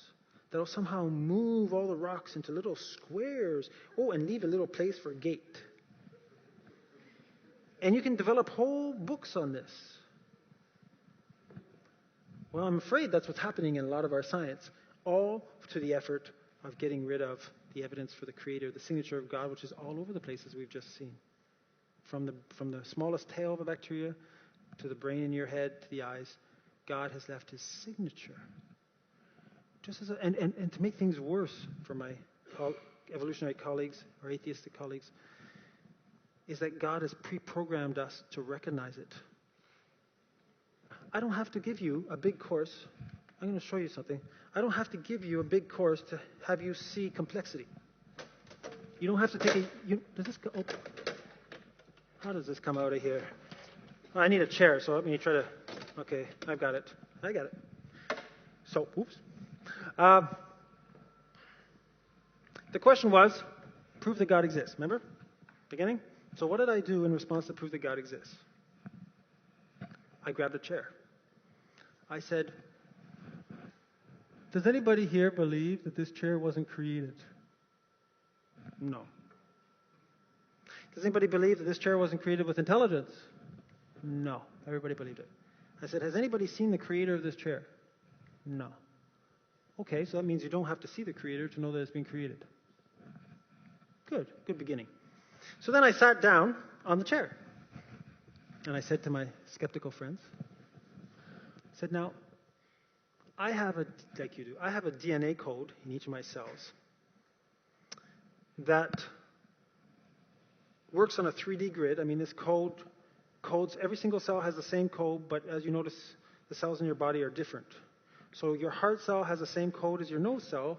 that'll somehow move all the rocks into little squares. Oh, and leave a little place for a gate. And you can develop whole books on this. Well, I'm afraid that's what's happening in a lot of our science, all to the effort of getting rid of the evidence for the Creator, the signature of God, which is all over the places we've just seen. From the smallest tail of a bacteria to the brain in your head to the eyes, God has left his signature. Just as and to make things worse for my evolutionary colleagues or atheistic colleagues, is that God has pre-programmed us to recognize it. I don't have to give you a big course. I'm going to show you something. I don't have to give you a big course to have you see complexity. You don't have to take does this go? Oh, how does this come out of here? I need a chair, so let me try to. Okay, I've got it. I got it. So, oops. The question was, prove that God exists. Remember? Beginning? So what did I do in response to prove that God exists? I grabbed a chair. I said, does anybody here believe that this chair wasn't created? No. Does anybody believe that this chair wasn't created with intelligence? No. Everybody believed it. I said, has anybody seen the creator of this chair? No. Okay, so that means you don't have to see the creator to know that it's been created. Good beginning. So then I sat down on the chair. And I said to my skeptical friends, I said, now, I have like you do, I have a DNA code in each of my cells that works on a 3D grid. I mean, this codes, every single cell has the same code, but as you notice, the cells in your body are different. So your heart cell has the same code as your nose cell,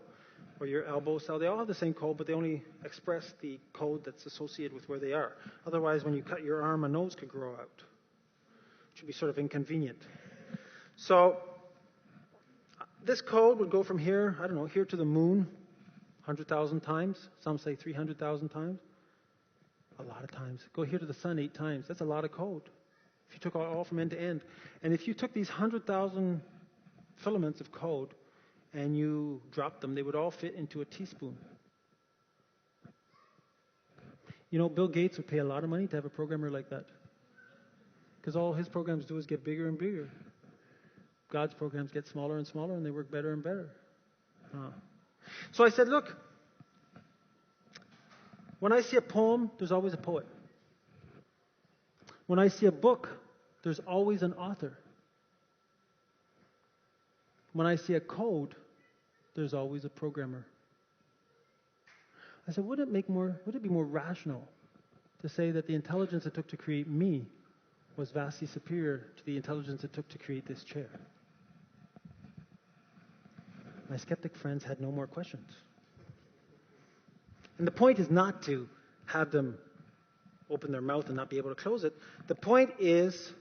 or your elbow cell. They all have the same code, but they only express the code that's associated with where they are. Otherwise, when you cut your arm, a nose could grow out. It should be sort of inconvenient. So this code would go from here, I don't know, here to the moon 100,000 times. Some say 300,000 times. A lot of times. Go here to the sun 8 times. That's a lot of code. If you took all from end to end. And if you took these 100,000 filaments of code and you dropped them, they would all fit into a teaspoon. Bill Gates would pay a lot of money to have a programmer like that. Because all his programs do is get bigger and bigger. God's programs get smaller and smaller, and they work better and better. So I said, look, when I see a poem, there's always a poet. When I see a book, there's always an author. When I see a code, there's always a programmer. I said, would it be more rational to say that the intelligence it took to create me was vastly superior to the intelligence it took to create this chair? My skeptic friends had no more questions. And the point is not to have them open their mouth and not be able to close it. The point is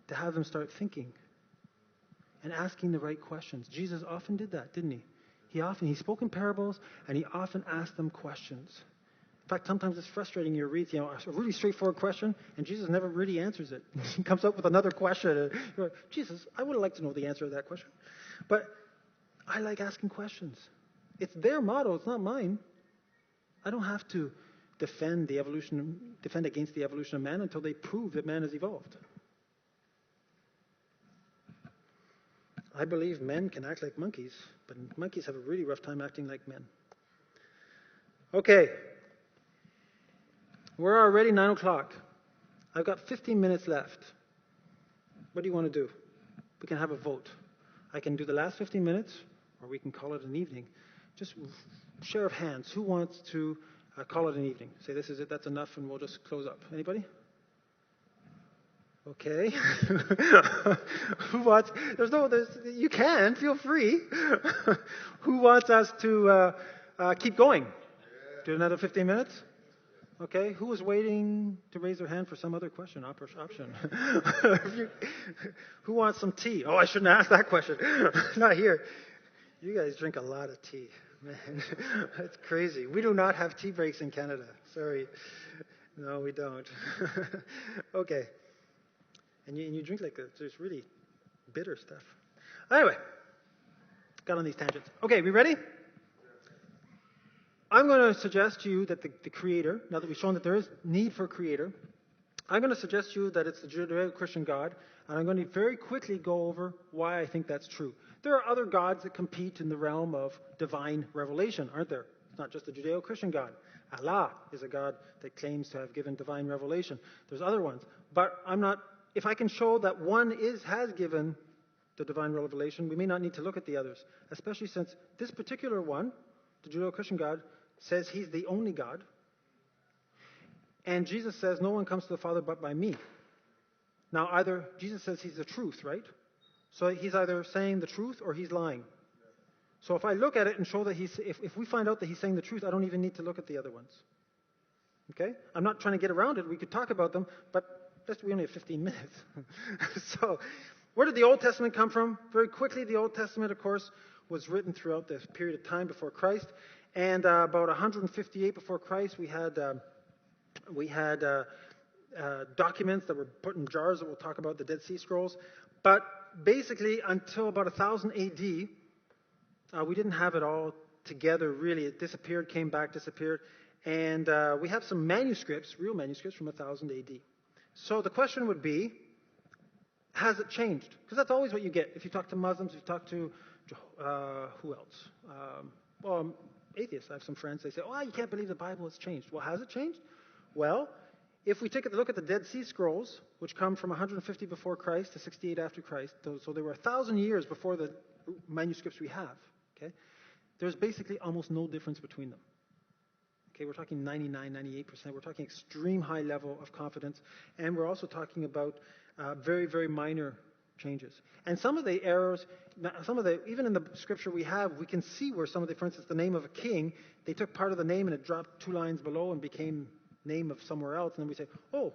to have them start thinking and asking the right questions. Jesus often did that, didn't he? He spoke in parables, and he often asked them questions. In fact, sometimes it's frustrating. You read, a really straightforward question, and Jesus never really answers it. He comes up with another question. And you're like, Jesus, I would like to know the answer to that question. But I like asking questions. It's their motto. It's not mine. I don't have to defend against the evolution of man until they prove that man has evolved. I believe men can act like monkeys, but monkeys have a really rough time acting like men. Okay. We're already 9 o'clock. I've got 15 minutes left. What do you want to do? We can have a vote. I can do the last 15 minutes, or we can call it an evening. Just share of hands. Who wants to call it an evening? Say, this is it, that's enough, and we'll just close up. Anybody? Okay. Who wants, you can, feel free. Who wants us to keep going? Do another 15 minutes? Okay. Who was waiting to raise their hand for some other question, option? Who wants some tea? Oh, I shouldn't ask that question. Not here. You guys drink a lot of tea. Man, that's crazy. We do not have tea breaks in Canada. Sorry. No, we don't. Okay. And you drink like there's really bitter stuff. Anyway, got on these tangents. Okay, we ready? I'm going to suggest to you that the Creator, now that we've shown that there is need for a Creator, I'm going to suggest to you that it's the Judeo-Christian God, and I'm going to very quickly go over why I think that's true. There are other gods that compete in the realm of divine revelation, aren't there? It's not just the Judeo-Christian God. Allah is a God that claims to have given divine revelation. There's other ones. But if I can show that one has given the divine revelation, we may not need to look at the others, especially since this particular one, the Judeo-Christian God, says he's the only God. And Jesus says, no one comes to the Father but by me. Now, either Jesus says he's the truth, right? So he's either saying the truth or he's lying. So if I look at it and show that if we find out that he's saying the truth, I don't even need to look at the other ones. Okay? I'm not trying to get around it. We could talk about them, but we only have 15 minutes. So where did the Old Testament come from? Very quickly, the Old Testament, of course, was written throughout this period of time before Christ. And about 158 before Christ, we had documents that were put in jars that we'll talk about, the Dead Sea Scrolls. But basically, until about 1000 AD, we didn't have it all together, really. It disappeared, came back, disappeared. And we have some manuscripts, real manuscripts from 1000 AD. So the question would be, has it changed? Because that's always what you get. If you talk to Muslims, if you talk to, who else? Atheists. I have some friends, they say, oh, you can't believe the Bible has changed. Well, has it changed? Well, if we take a look at the Dead Sea Scrolls, which come from 150 before Christ to 68 after Christ, so they were 1,000 years before the manuscripts we have, okay? There's basically almost no difference between them. Okay, we're talking 99, 98%. We're talking extreme high level of confidence. And we're also talking about very, very minor changes. And some of the errors, even in the scripture we have, we can see where some of the, for instance, the name of a king, they took part of the name and it dropped 2 lines below and became name of somewhere else. And then we say, oh,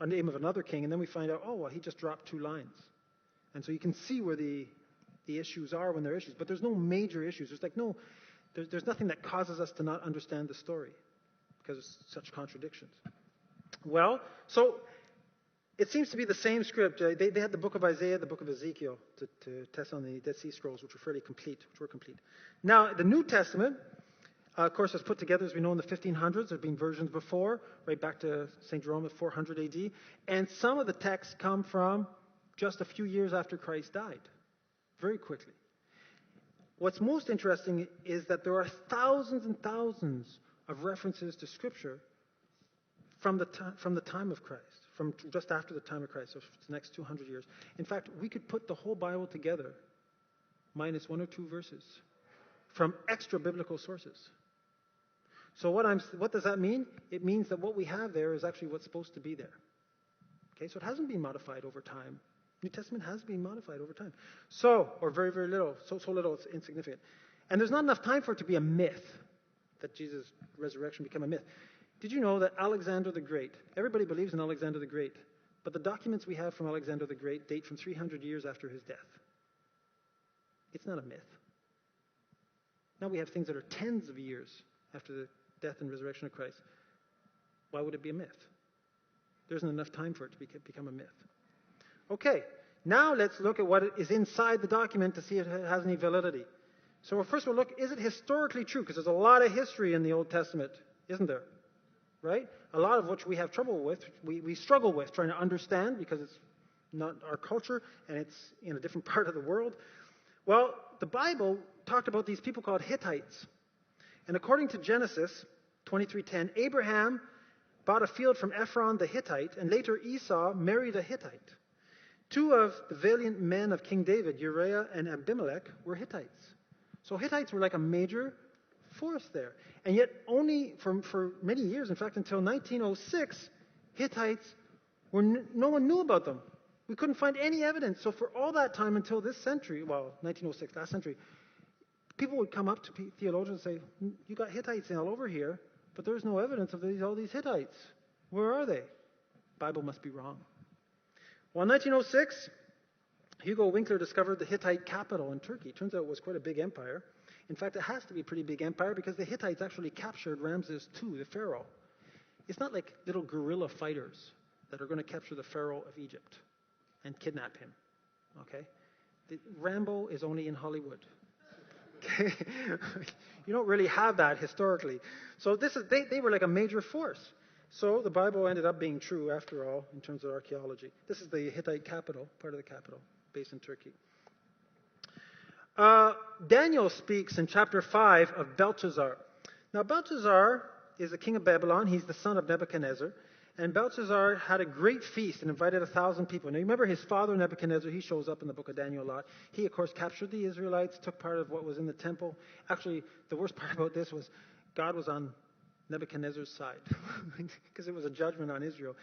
a name of another king. And then we find out, oh, well, he just dropped 2 lines. And so you can see where the issues are when there are issues. But there's no major issues. There's nothing that causes us to not understand the story because of such contradictions. Well, so it seems to be the same script. They had the book of Isaiah, the book of Ezekiel to test on the Dead Sea Scrolls, which were complete. Now, the New Testament, of course, was put together, as we know, in the 1500s. There have been versions before, right back to St. Jerome at 400 AD. And some of the texts come from just a few years after Christ died, very quickly. What's most interesting is that there are thousands and thousands of references to Scripture from the time of Christ, from just after the time of Christ, so the next 200 years. In fact, we could put the whole Bible together, minus 1 or 2 verses, from extra biblical sources. So what does that mean? It means that what we have there is actually what's supposed to be there. Okay, so it hasn't been modified over time. New Testament has been modified over time. Or very, very little. So little it's insignificant. And there's not enough time for it to be a myth, that Jesus' resurrection became a myth. Did you know that Alexander the Great, everybody believes in Alexander the Great, but the documents we have from Alexander the Great date from 300 years after his death. It's not a myth. Now we have things that are tens of years after the death and resurrection of Christ. Why would it be a myth? There isn't enough time for it to become a myth. Okay, now let's look at what is inside the document to see if it has any validity. So first we'll look, is it historically true? Because there's a lot of history in the Old Testament, isn't there? Right? A lot of which we have trouble with, we struggle with trying to understand because it's not our culture and it's in a different part of the world. Well, the Bible talked about these people called Hittites. And according to Genesis 23:10, Abraham bought a field from Ephron the Hittite, and later Esau married a Hittite. 2 of the valiant men of King David, Uriah and Abimelech, were Hittites. So Hittites were like a major force there. And yet only for many years, in fact until 1906, Hittites where no one knew about them. We couldn't find any evidence. So for all that time until this century, well, 1906, last century, people would come up to theologians and say, you got Hittites all over here, but there's no evidence of all these Hittites. Where are they? Bible must be wrong. Well, in 1906, Hugo Winkler discovered the Hittite capital in Turkey. Turns out it was quite a big empire. In fact, it has to be a pretty big empire because the Hittites actually captured Ramses II, the pharaoh. It's not like little guerrilla fighters that are going to capture the pharaoh of Egypt and kidnap him. Okay? Rambo is only in Hollywood. Okay? You don't really have that historically. So they were like a major force. So the Bible ended up being true after all in terms of archaeology. This is the Hittite capital, part of the capital, based in Turkey. Daniel speaks in chapter 5 of Belshazzar. Now Belshazzar is the king of Babylon. He's the son of Nebuchadnezzar. And Belshazzar had a great feast and invited 1,000 people. Now, you remember his father, Nebuchadnezzar, he shows up in the book of Daniel a lot. He, of course, captured the Israelites, took part of what was in the temple. Actually, the worst part about this was God was on Nebuchadnezzar's side because it was a judgment on Israel.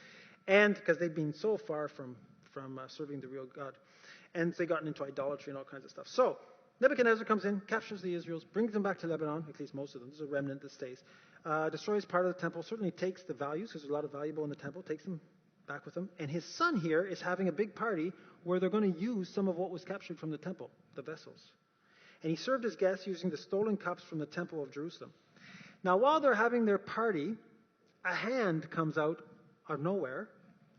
And because they'd been so far from serving the real God. And they gotten into idolatry and all kinds of stuff. So, Nebuchadnezzar comes in, captures the Israelites, brings them back to Lebanon, at least most of them. There's a remnant that stays. Destroys part of the temple, certainly takes the values, because there's a lot of valuable in the temple, takes them back with him. And his son here is having a big party where they're going to use some of what was captured from the temple, the vessels. And he served his guests using the stolen cups from the temple of Jerusalem. Now, while they're having their party, a hand comes out of nowhere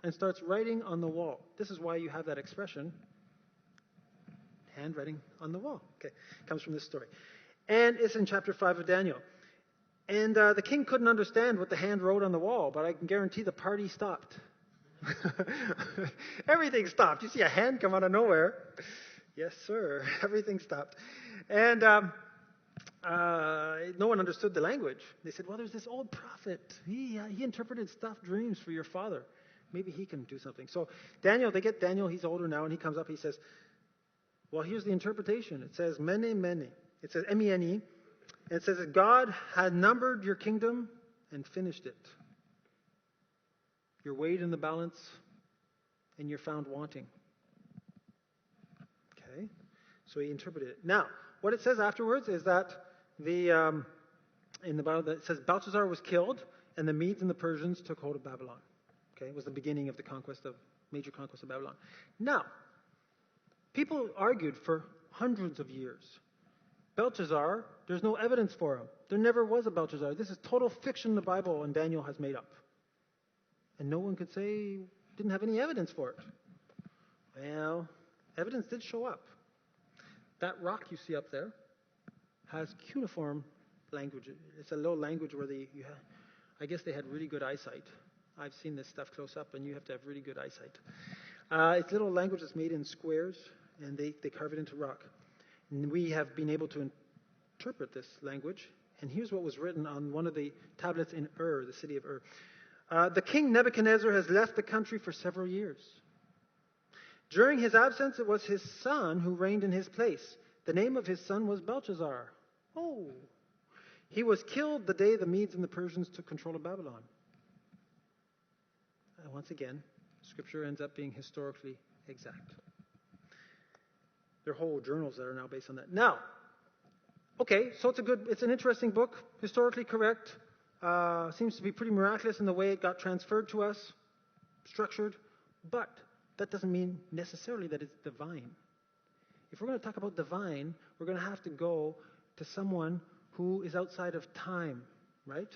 and starts writing on the wall. This is why you have that expression, handwriting on the wall. Okay, comes from this story. And it's in chapter 5 of Daniel. And the king couldn't understand what the hand wrote on the wall, but I can guarantee the party stopped. Everything stopped. You see a hand come out of nowhere. Yes, sir. Everything stopped. And no one understood the language. They said, well, there's this old prophet. He interpreted stuffed dreams for your father. Maybe he can do something. So they get Daniel. He's older now, and he comes up. He says, well, here's the interpretation. It says, mene, mene. It says, M-E-N-E. And it says that God had numbered your kingdom and finished it. You're weighed in the balance, and you're found wanting. Okay? So he interpreted it. Now, what it says afterwards is that in the Bible, it says Belshazzar was killed, and the Medes and the Persians took hold of Babylon. Okay? It was the beginning of the major conquest of Babylon. Now, people argued for hundreds of years. Belshazzar, there's no evidence for him. There never was a Belshazzar. This is total fiction the Bible and Daniel has made up. And no one could say, didn't have any evidence for it. Well, evidence did show up. That rock you see up there has cuneiform language. It's a low language where I guess they had really good eyesight. I've seen this stuff close up, and you have to have really good eyesight. It's little language that's made in squares, and they carve it into rock. And we have been able to interpret this language. And here's what was written on one of the tablets in the city of The king Nebuchadnezzar has left the country for several years. During his absence, it was his son who reigned in his place. The name of his son was Belshazzar. Oh. He was killed the day the Medes and the Persians took control of Babylon. Once again, Scripture ends up being historically exact. There are whole journals that are now based on that. Now, okay, so it's an interesting book, historically correct. Seems to be pretty miraculous in the way it got transferred to us, structured. But that doesn't mean necessarily that it's divine. If we're going to talk about divine, we're going to have to go to someone who is outside of time, right?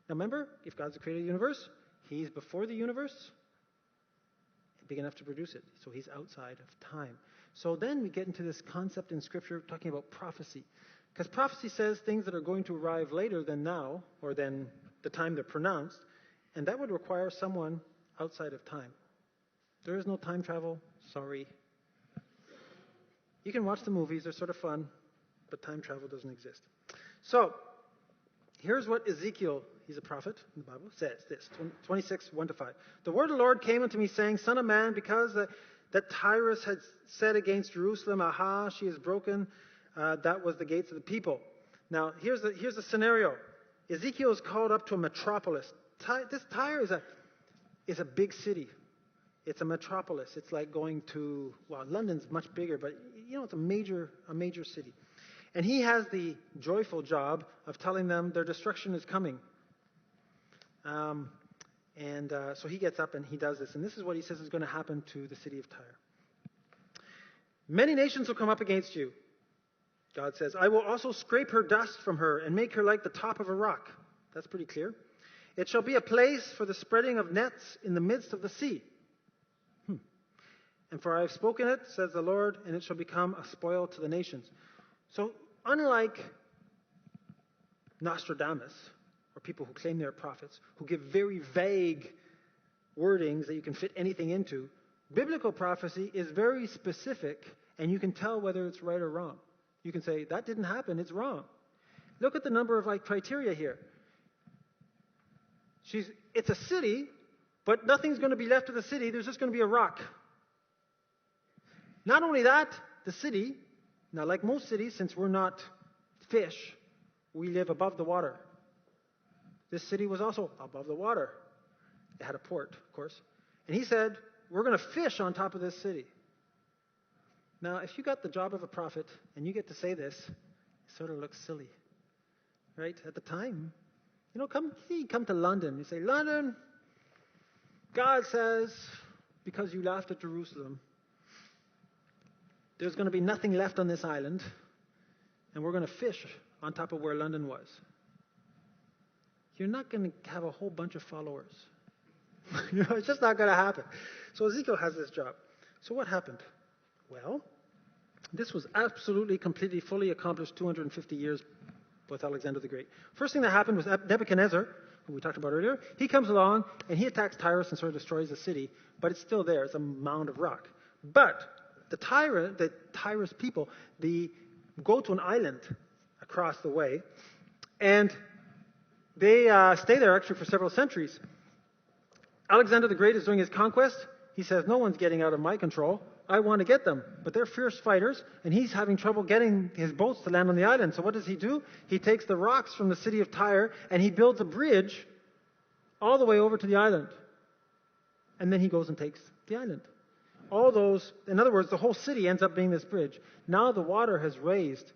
Now remember, if God's the creator of the universe, he's before the universe, big enough to produce it. So he's outside of time. So then we get into this concept in Scripture talking about prophecy. Because prophecy says things that are going to arrive later than now, or than the time they're pronounced, and that would require someone outside of time. There is no time travel. Sorry. You can watch the movies. They're sort of fun, but time travel doesn't exist. So, here's what Ezekiel, he's a prophet in the Bible, says this, 26, 1-5. The word of the Lord came unto me, saying, Son of man, because that Tyrus had said against Jerusalem, aha, she is broken, that was the gates of the people. Now, here's the scenario. Ezekiel is called up to a metropolis. This Tyre is a big city. It's a metropolis. It's like going to, well, London's much bigger, but it's a major city. And he has the joyful job of telling them their destruction is coming. So he gets up and he does this. And this is what he says is going to happen to the city of Tyre. Many nations will come up against you, God says. I will also scrape her dust from her and make her like the top of a rock. That's pretty clear. It shall be a place for the spreading of nets in the midst of the sea. And for I have spoken it, says the Lord, and it shall become a spoil to the nations. So unlike Nostradamus, or people who claim they're prophets, who give very vague wordings that you can fit anything into, biblical prophecy is very specific, and you can tell whether it's right or wrong. You can say, that didn't happen, it's wrong. Look at the number of criteria here. It's a city, but nothing's going to be left of the city. There's just going to be a rock. Not only that, the city, now like most cities, since we're not fish, we live above the water. This city was also above the water. It had a port, of course. And he said, we're going to fish on top of this city. Now, if you got the job of a prophet and you get to say this, it sort of looks silly, right? At the time, come to London. You say, London, God says, because you laughed at Jerusalem, there's going to be nothing left on this island, and we're going to fish on top of where London was. You're not going to have a whole bunch of followers. It's just not going to happen. So Ezekiel has this job. So what happened? Well, this was absolutely, completely, fully accomplished 250 years with Alexander the Great. First thing that happened was Nebuchadnezzar, who we talked about earlier. He comes along, and he attacks Tyrus and sort of destroys the city, but it's still there. It's a mound of rock. But the Tyrus people, they go to an island across the way, and they stay there actually for several centuries. Alexander the Great is doing his conquest. He says, no one's getting out of my control. I want to get them. But they're fierce fighters, and he's having trouble getting his boats to land on the island. So what does he do? He takes the rocks from the city of Tyre, and he builds a bridge all the way over to the island. And then he goes and takes the island. In other words, the whole city ends up being this bridge. Now the water has raised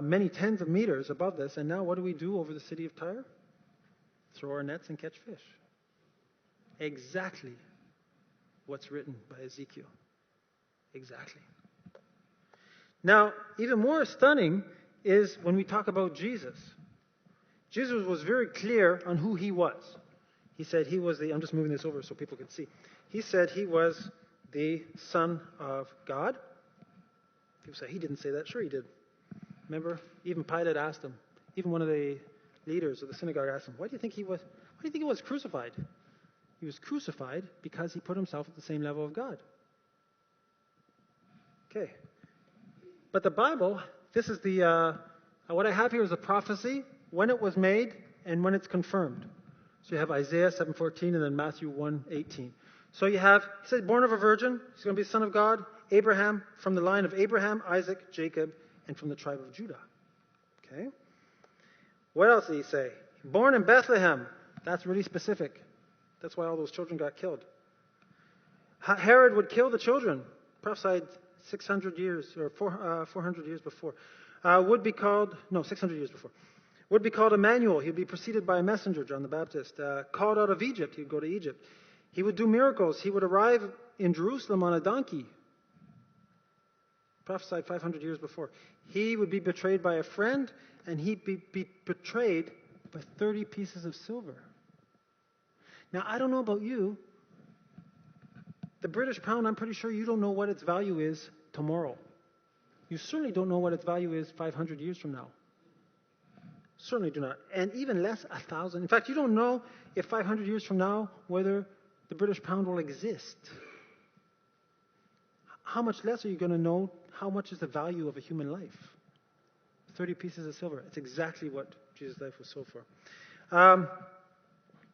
many tens of meters above this, and now what do we do over the city of Tyre? Throw our nets and catch fish. Exactly what's written by Ezekiel. Exactly. Now, even more stunning is when we talk about Jesus. Jesus was very clear on who he was. He said he was I'm just moving this over so people can see. He said he was the Son of God. People say, he didn't say that. Sure he did. Remember, even Pilate asked him. Even one of the leaders of the synagogue asked him, why do you think he was crucified? He was crucified because he put himself at the same level of God. Okay. But the Bible, this is what I have here is a prophecy, when it was made and when it's confirmed. So you have Isaiah 7:14 and then Matthew 1:18. So you have, he said, born of a virgin, he's going to be the Son of God, Abraham, from the line of Abraham, Isaac, Jacob, and from the tribe of Judah. Okay. What else did he say? Born in Bethlehem. That's really specific. That's why all those children got killed. Herod would kill the children, prophesied 600 years, or 400 years before. 600 years before. Would be called Emmanuel. He'd be preceded by a messenger, John the Baptist. Called out of Egypt. He'd go to Egypt. He would do miracles. He would arrive in Jerusalem on a donkey. Prophesied 500 years before. He would be betrayed by a friend, and he'd be betrayed by 30 pieces of silver. Now, I don't know about you. The British pound, I'm pretty sure you don't know what its value is tomorrow. You certainly don't know what its value is 500 years from now. Certainly do not. And even less, 1,000. In fact, you don't know if 500 years from now whether the British pound will exist. How much less are you going to know how much is the value of a human life? 30 pieces of silver. It's exactly what Jesus' life was sold for.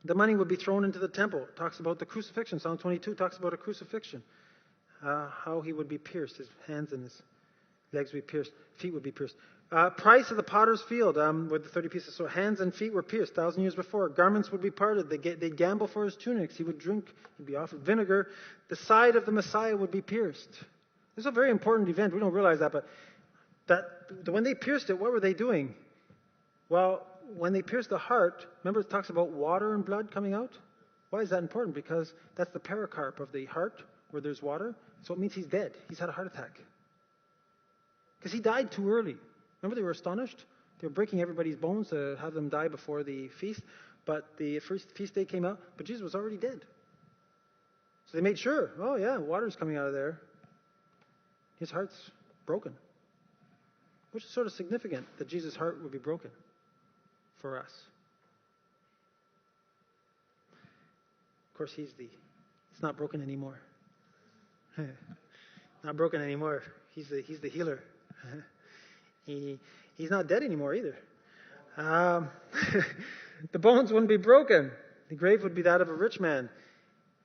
The money would be thrown into the temple. It talks about the crucifixion. Psalm 22 talks about a crucifixion. How he would be pierced. His hands and his legs would be pierced. Feet would be pierced. Price of the potter's field with the 30 pieces. So hands and feet were pierced 1,000 years before. Garments would be parted. They'd gamble for his tunics. He would drink. He'd be offered vinegar. The side of the Messiah would be pierced. This is a very important event. We don't realize that, but when they pierced it, what were they doing? Well, when they pierced the heart, remember it talks about water and blood coming out? Why is that important? Because that's the pericarp of the heart where there's water. So it means he's dead. He's had a heart attack. Because he died too early. Remember they were astonished? They were breaking everybody's bones to have them die before the feast. But the first feast day came out, but Jesus was already dead. So they made sure, oh yeah, water's coming out of there. His heart's broken. Which is sort of significant that Jesus' heart would be broken for us. Of course, it's not broken anymore. Not broken anymore. He's the healer. He's not dead anymore either. The bones wouldn't be broken. The grave would be that of a rich man.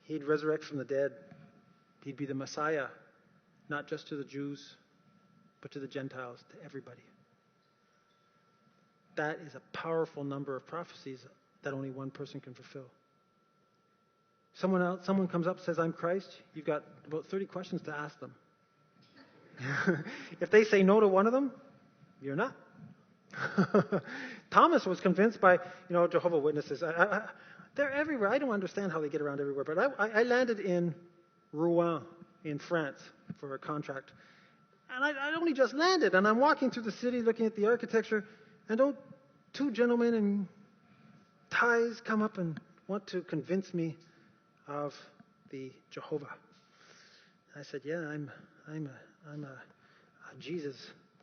He'd resurrect from the dead. He'd be the Messiah, not just to the Jews, but to the Gentiles, to everybody. That is a powerful number of prophecies that only one person can fulfill. Someone comes up and says, I'm Christ. You've got about 30 questions to ask them. If they say no to one of them, you're not. Thomas was convinced by, Jehovah's Witnesses. They're everywhere. I don't understand how they get around everywhere. But I landed in Rouen in France for a contract. And I only just landed. And I'm walking through the city looking at the architecture. And two gentlemen in ties come up and want to convince me of the Jehovah. I said, yeah, I'm a Jesus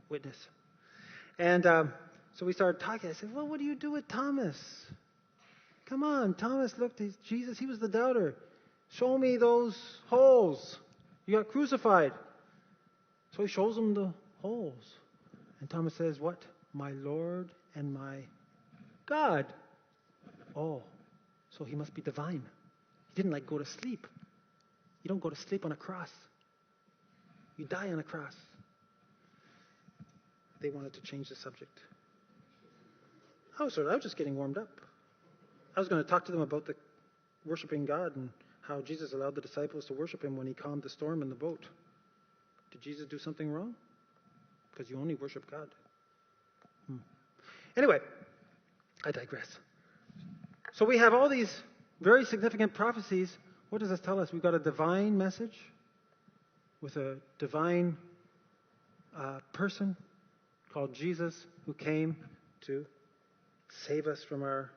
witness. And so we started talking. I said, well, what do you do with Thomas? Come on, Thomas looked at Jesus. He was the doubter. Show me those holes. You got crucified. So he shows him the holes. And Thomas says, what? My Lord and my God. Oh, so he must be divine. He didn't go to sleep. You don't go to sleep on a cross. You die on a cross. They wanted to change the subject. I was just getting warmed up. I was going to talk to them about the worshiping God and how Jesus allowed the disciples to worship him when he calmed the storm in the boat. Did Jesus do something wrong? Because you only worship God. Anyway, I digress. So we have all these very significant prophecies. What does this tell us? We've got a divine message with a divine person called Jesus who came to save us from our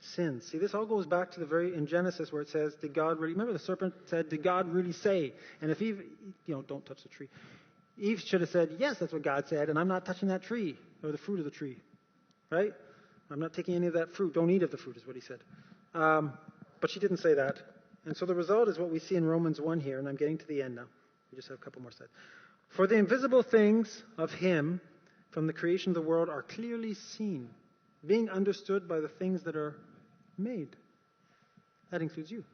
sins. See, this all goes back to in Genesis where it says, did God really, remember the serpent said, did God really say? And if Eve, don't touch the tree. Eve should have said, yes, that's what God said, and I'm not touching that tree or the fruit of the tree. Right? I'm not taking any of that fruit. Don't eat of the fruit is what he said. But she didn't say that. And so the result is what we see in Romans 1 here, and I'm getting to the end now. We just have a couple more slides. For the invisible things of him from the creation of the world are clearly seen, being understood by the things that are made. That includes you.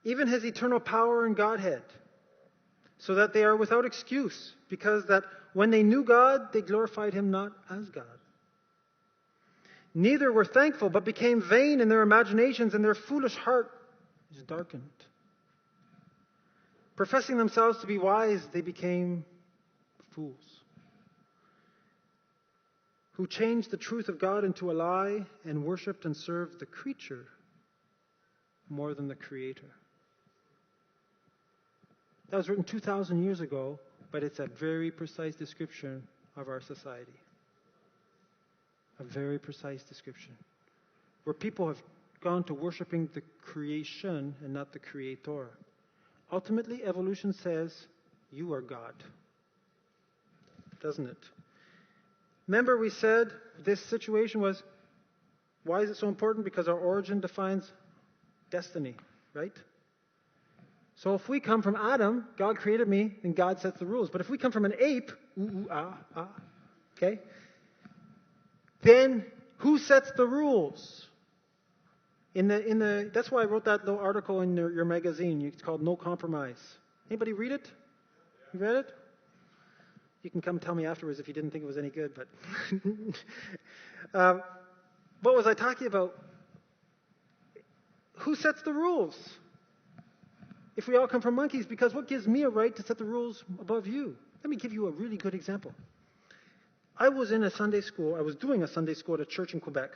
Even his eternal power and Godhead, so that they are without excuse, because that when they knew God, they glorified him not as God. Neither were thankful, but became vain in their imaginations, and their foolish heart is darkened. Professing themselves to be wise, they became fools, who changed the truth of God into a lie and worshipped and served the creature more than the Creator. That was written 2,000 years ago, but it's a very precise description of our society. A very precise description. Where people have gone to worshiping the creation and not the Creator. Ultimately, evolution says, you are God. Doesn't it? Remember we said this situation was, why is it so important? Because our origin defines destiny, right? So if we come from Adam, God created me, and God sets the rules. But if we come from an ape, okay? Then who sets the rules? That's why I wrote that little article in your magazine. It's called No Compromise. Anybody read it? You read it? You can come tell me afterwards if you didn't think it was any good. But what was I talking about? Who sets the rules? If we all come from monkeys, because what gives me a right to set the rules above you? Let me give you a really good example. I was in a Sunday school. I was doing a Sunday school at a church in Quebec.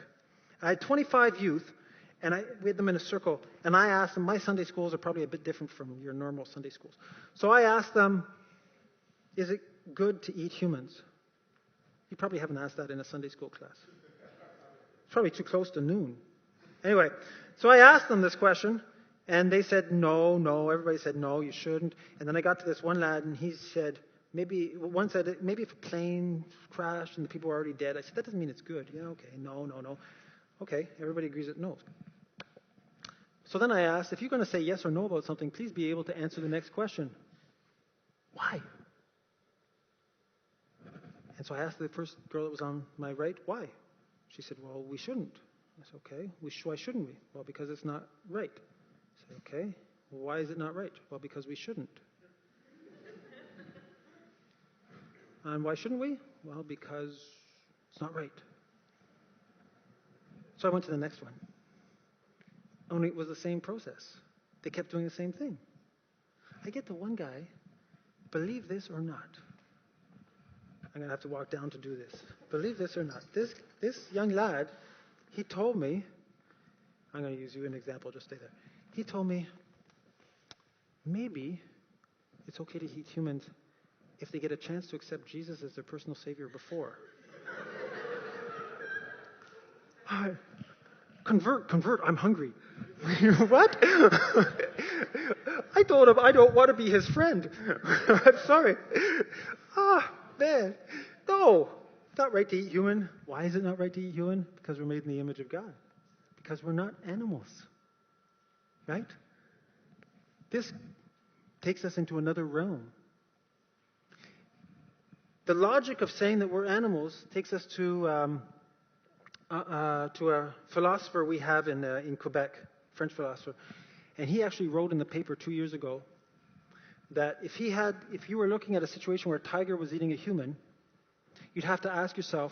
I had 25 youth, and we had them in a circle. And I asked them, my Sunday schools are probably a bit different from your normal Sunday schools. So I asked them, is it good to eat humans? You probably haven't asked that in a Sunday school class. It's probably too close to noon. Anyway, so I asked them this question, and they said, no. Everybody said, no, you shouldn't. And then I got to this one lad, and he said, maybe if a plane crashed and the people were already dead. I said, that doesn't mean it's good. Yeah, okay, no. Okay, everybody agrees that no. So then I asked, if you're going to say yes or no about something, please be able to answer the next question. Why? And so I asked the first girl that was on my right, why? She said, well, we shouldn't. I said, okay, why shouldn't we? Well, because it's not right. I said, okay, well, why is it not right? Well, because we shouldn't. And why shouldn't we? Well, because it's not right. So I went to the next one. Only it was the same process. They kept doing the same thing. I get to one guy, believe this or not. I'm going to have to walk down to do this. Believe this or not. This young lad, he told me, I'm going to use you as an example, just stay there. He told me, maybe it's okay to eat humans if they get a chance to accept Jesus as their personal Savior before. Convert, I'm hungry. What? I told him I don't want to be his friend. I'm sorry. Man. No. It's not right to eat human. Why is it not right to eat human? Because we're made in the image of God. Because we're not animals. Right? This takes us into another realm. The logic of saying that we're animals takes us to a philosopher we have in Quebec, French philosopher, and he actually wrote in the paper 2 years ago that if you were looking at a situation where a tiger was eating a human, you'd have to ask yourself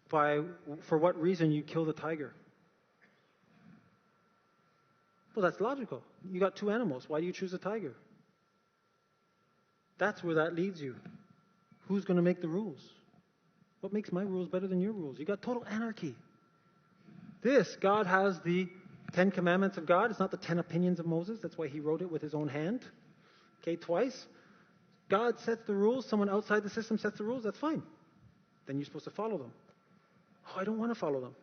for what reason you kill the tiger. Well, that's logical. You got two animals. Why do you choose a tiger? That's where that leads you. Who's going to make the rules? What makes my rules better than your rules? You got total anarchy. God has the 10 commandments of God. It's not the 10 opinions of Moses. That's why he wrote it with his own hand. Okay, twice. God sets the rules. Someone outside the system sets the rules. That's fine. Then you're supposed to follow them. Oh, I don't want to follow them.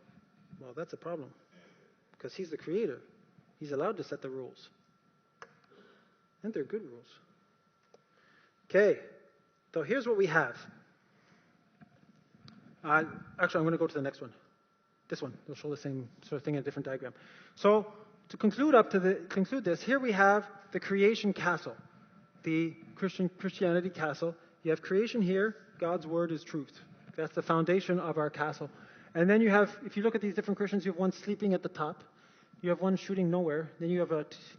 Well, that's a problem. Because he's the creator. He's allowed to set the rules. And they're good rules. Okay. So here's what we have. Actually, I'm going to go to the next one. This one. They'll show the same sort of thing in a different diagram. So to conclude this, here we have the creation castle, the Christianity castle. You have creation here. God's word is truth. That's the foundation of our castle. And then you have, if you look at these different Christians, you have one sleeping at the top. You have one shooting nowhere. Then you have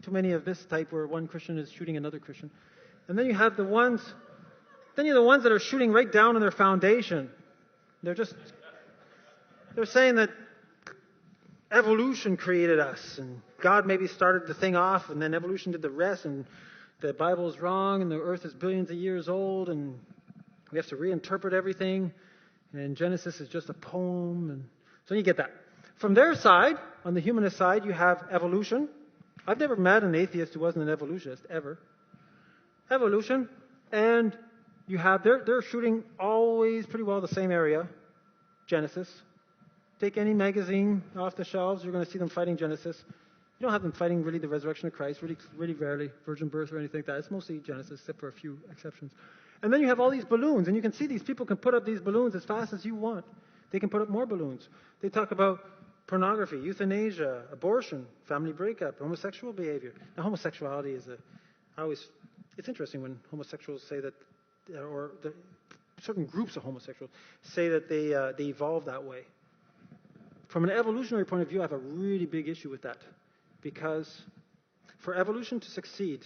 too many of this type where one Christian is shooting another Christian. And then you have the ones that are shooting right down on their foundation. They're saying that evolution created us, and God maybe started the thing off, and then evolution did the rest, and the Bible is wrong, and the earth is billions of years old, and we have to reinterpret everything, and Genesis is just a poem, and so you get that. From their side, on the humanist side, you have evolution. I've never met an atheist who wasn't an evolutionist, ever. Evolution, and you have, they're shooting always pretty well the same area, Genesis. Take any magazine off the shelves, you're going to see them fighting Genesis. You don't have them fighting really the resurrection of Christ, really rarely, virgin birth or anything like that. It's mostly Genesis, except for a few exceptions. And then you have all these balloons, and you can see these people can put up these balloons as fast as you want. They can put up more balloons. They talk about pornography, euthanasia, abortion, family breakup, homosexual behavior. Now, homosexuality is it's interesting when homosexuals say that, or certain groups of homosexuals say that they evolved that way. From an evolutionary point of view, I have a really big issue with that. Because for evolution to succeed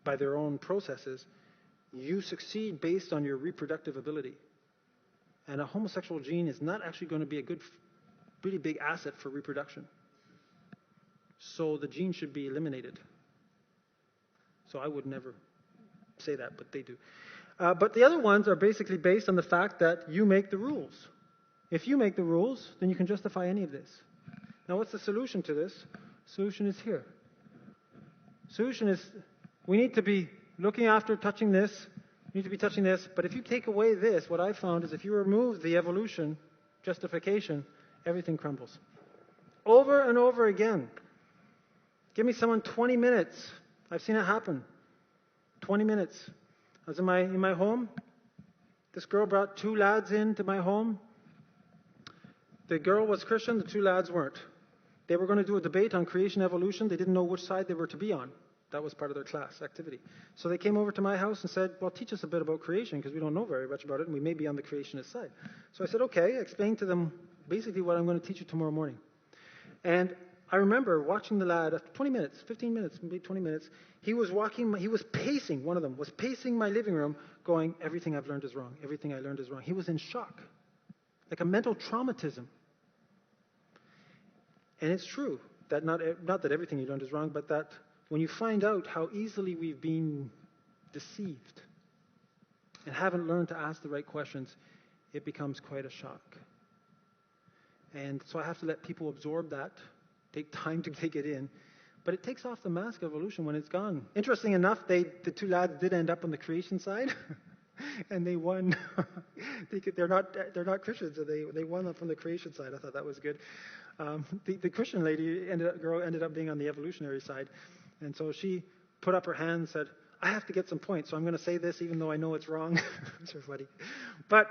by their own processes, you succeed based on your reproductive ability. And a homosexual gene is not actually going to be a good, really big asset for reproduction. So the gene should be eliminated. So I would never say that, but they do. But the other ones are basically based on the fact that you make the rules. If you make the rules, then you can justify any of this. Now, what's the solution to this? Solution is here. Solution is we need to be looking after touching this. We need to be touching this. But if you take away this, what I found is if you remove the evolution justification, everything crumbles. Over and over again. Give me someone 20 minutes. I've seen it happen. 20 minutes. I was in my home. This girl brought 2 lads into my home. The girl was Christian, the 2 lads weren't. They were going to do a debate on creation evolution. They didn't know which side they were to be on. That was part of their class activity. So they came over to my house and said, well, teach us a bit about creation because we don't know very much about it and we may be on the creationist side. So I said, okay, explain to them basically what I'm going to teach you tomorrow morning. And I remember watching the lad after 20 minutes, 15 minutes, maybe 20 minutes. He was pacing, one of them was pacing my living room going, everything I've learned is wrong. Everything I learned is wrong. He was in shock, like a mental traumatism. And it's true that not that everything you learned is wrong, but that when you find out how easily we've been deceived and haven't learned to ask the right questions, it becomes quite a shock. And so I have to let people absorb that, take time to take it in. But it takes off the mask of evolution when it's gone. Interesting enough, the 2 lads did end up on the creation side, and they won. They're not Christians, so they won up on the creation side. I thought that was good. The Christian girl ended up being on the evolutionary side, and so she put up her hand and said, "I have to get some points, so I'm going to say this even though I know it's wrong." It's so funny, but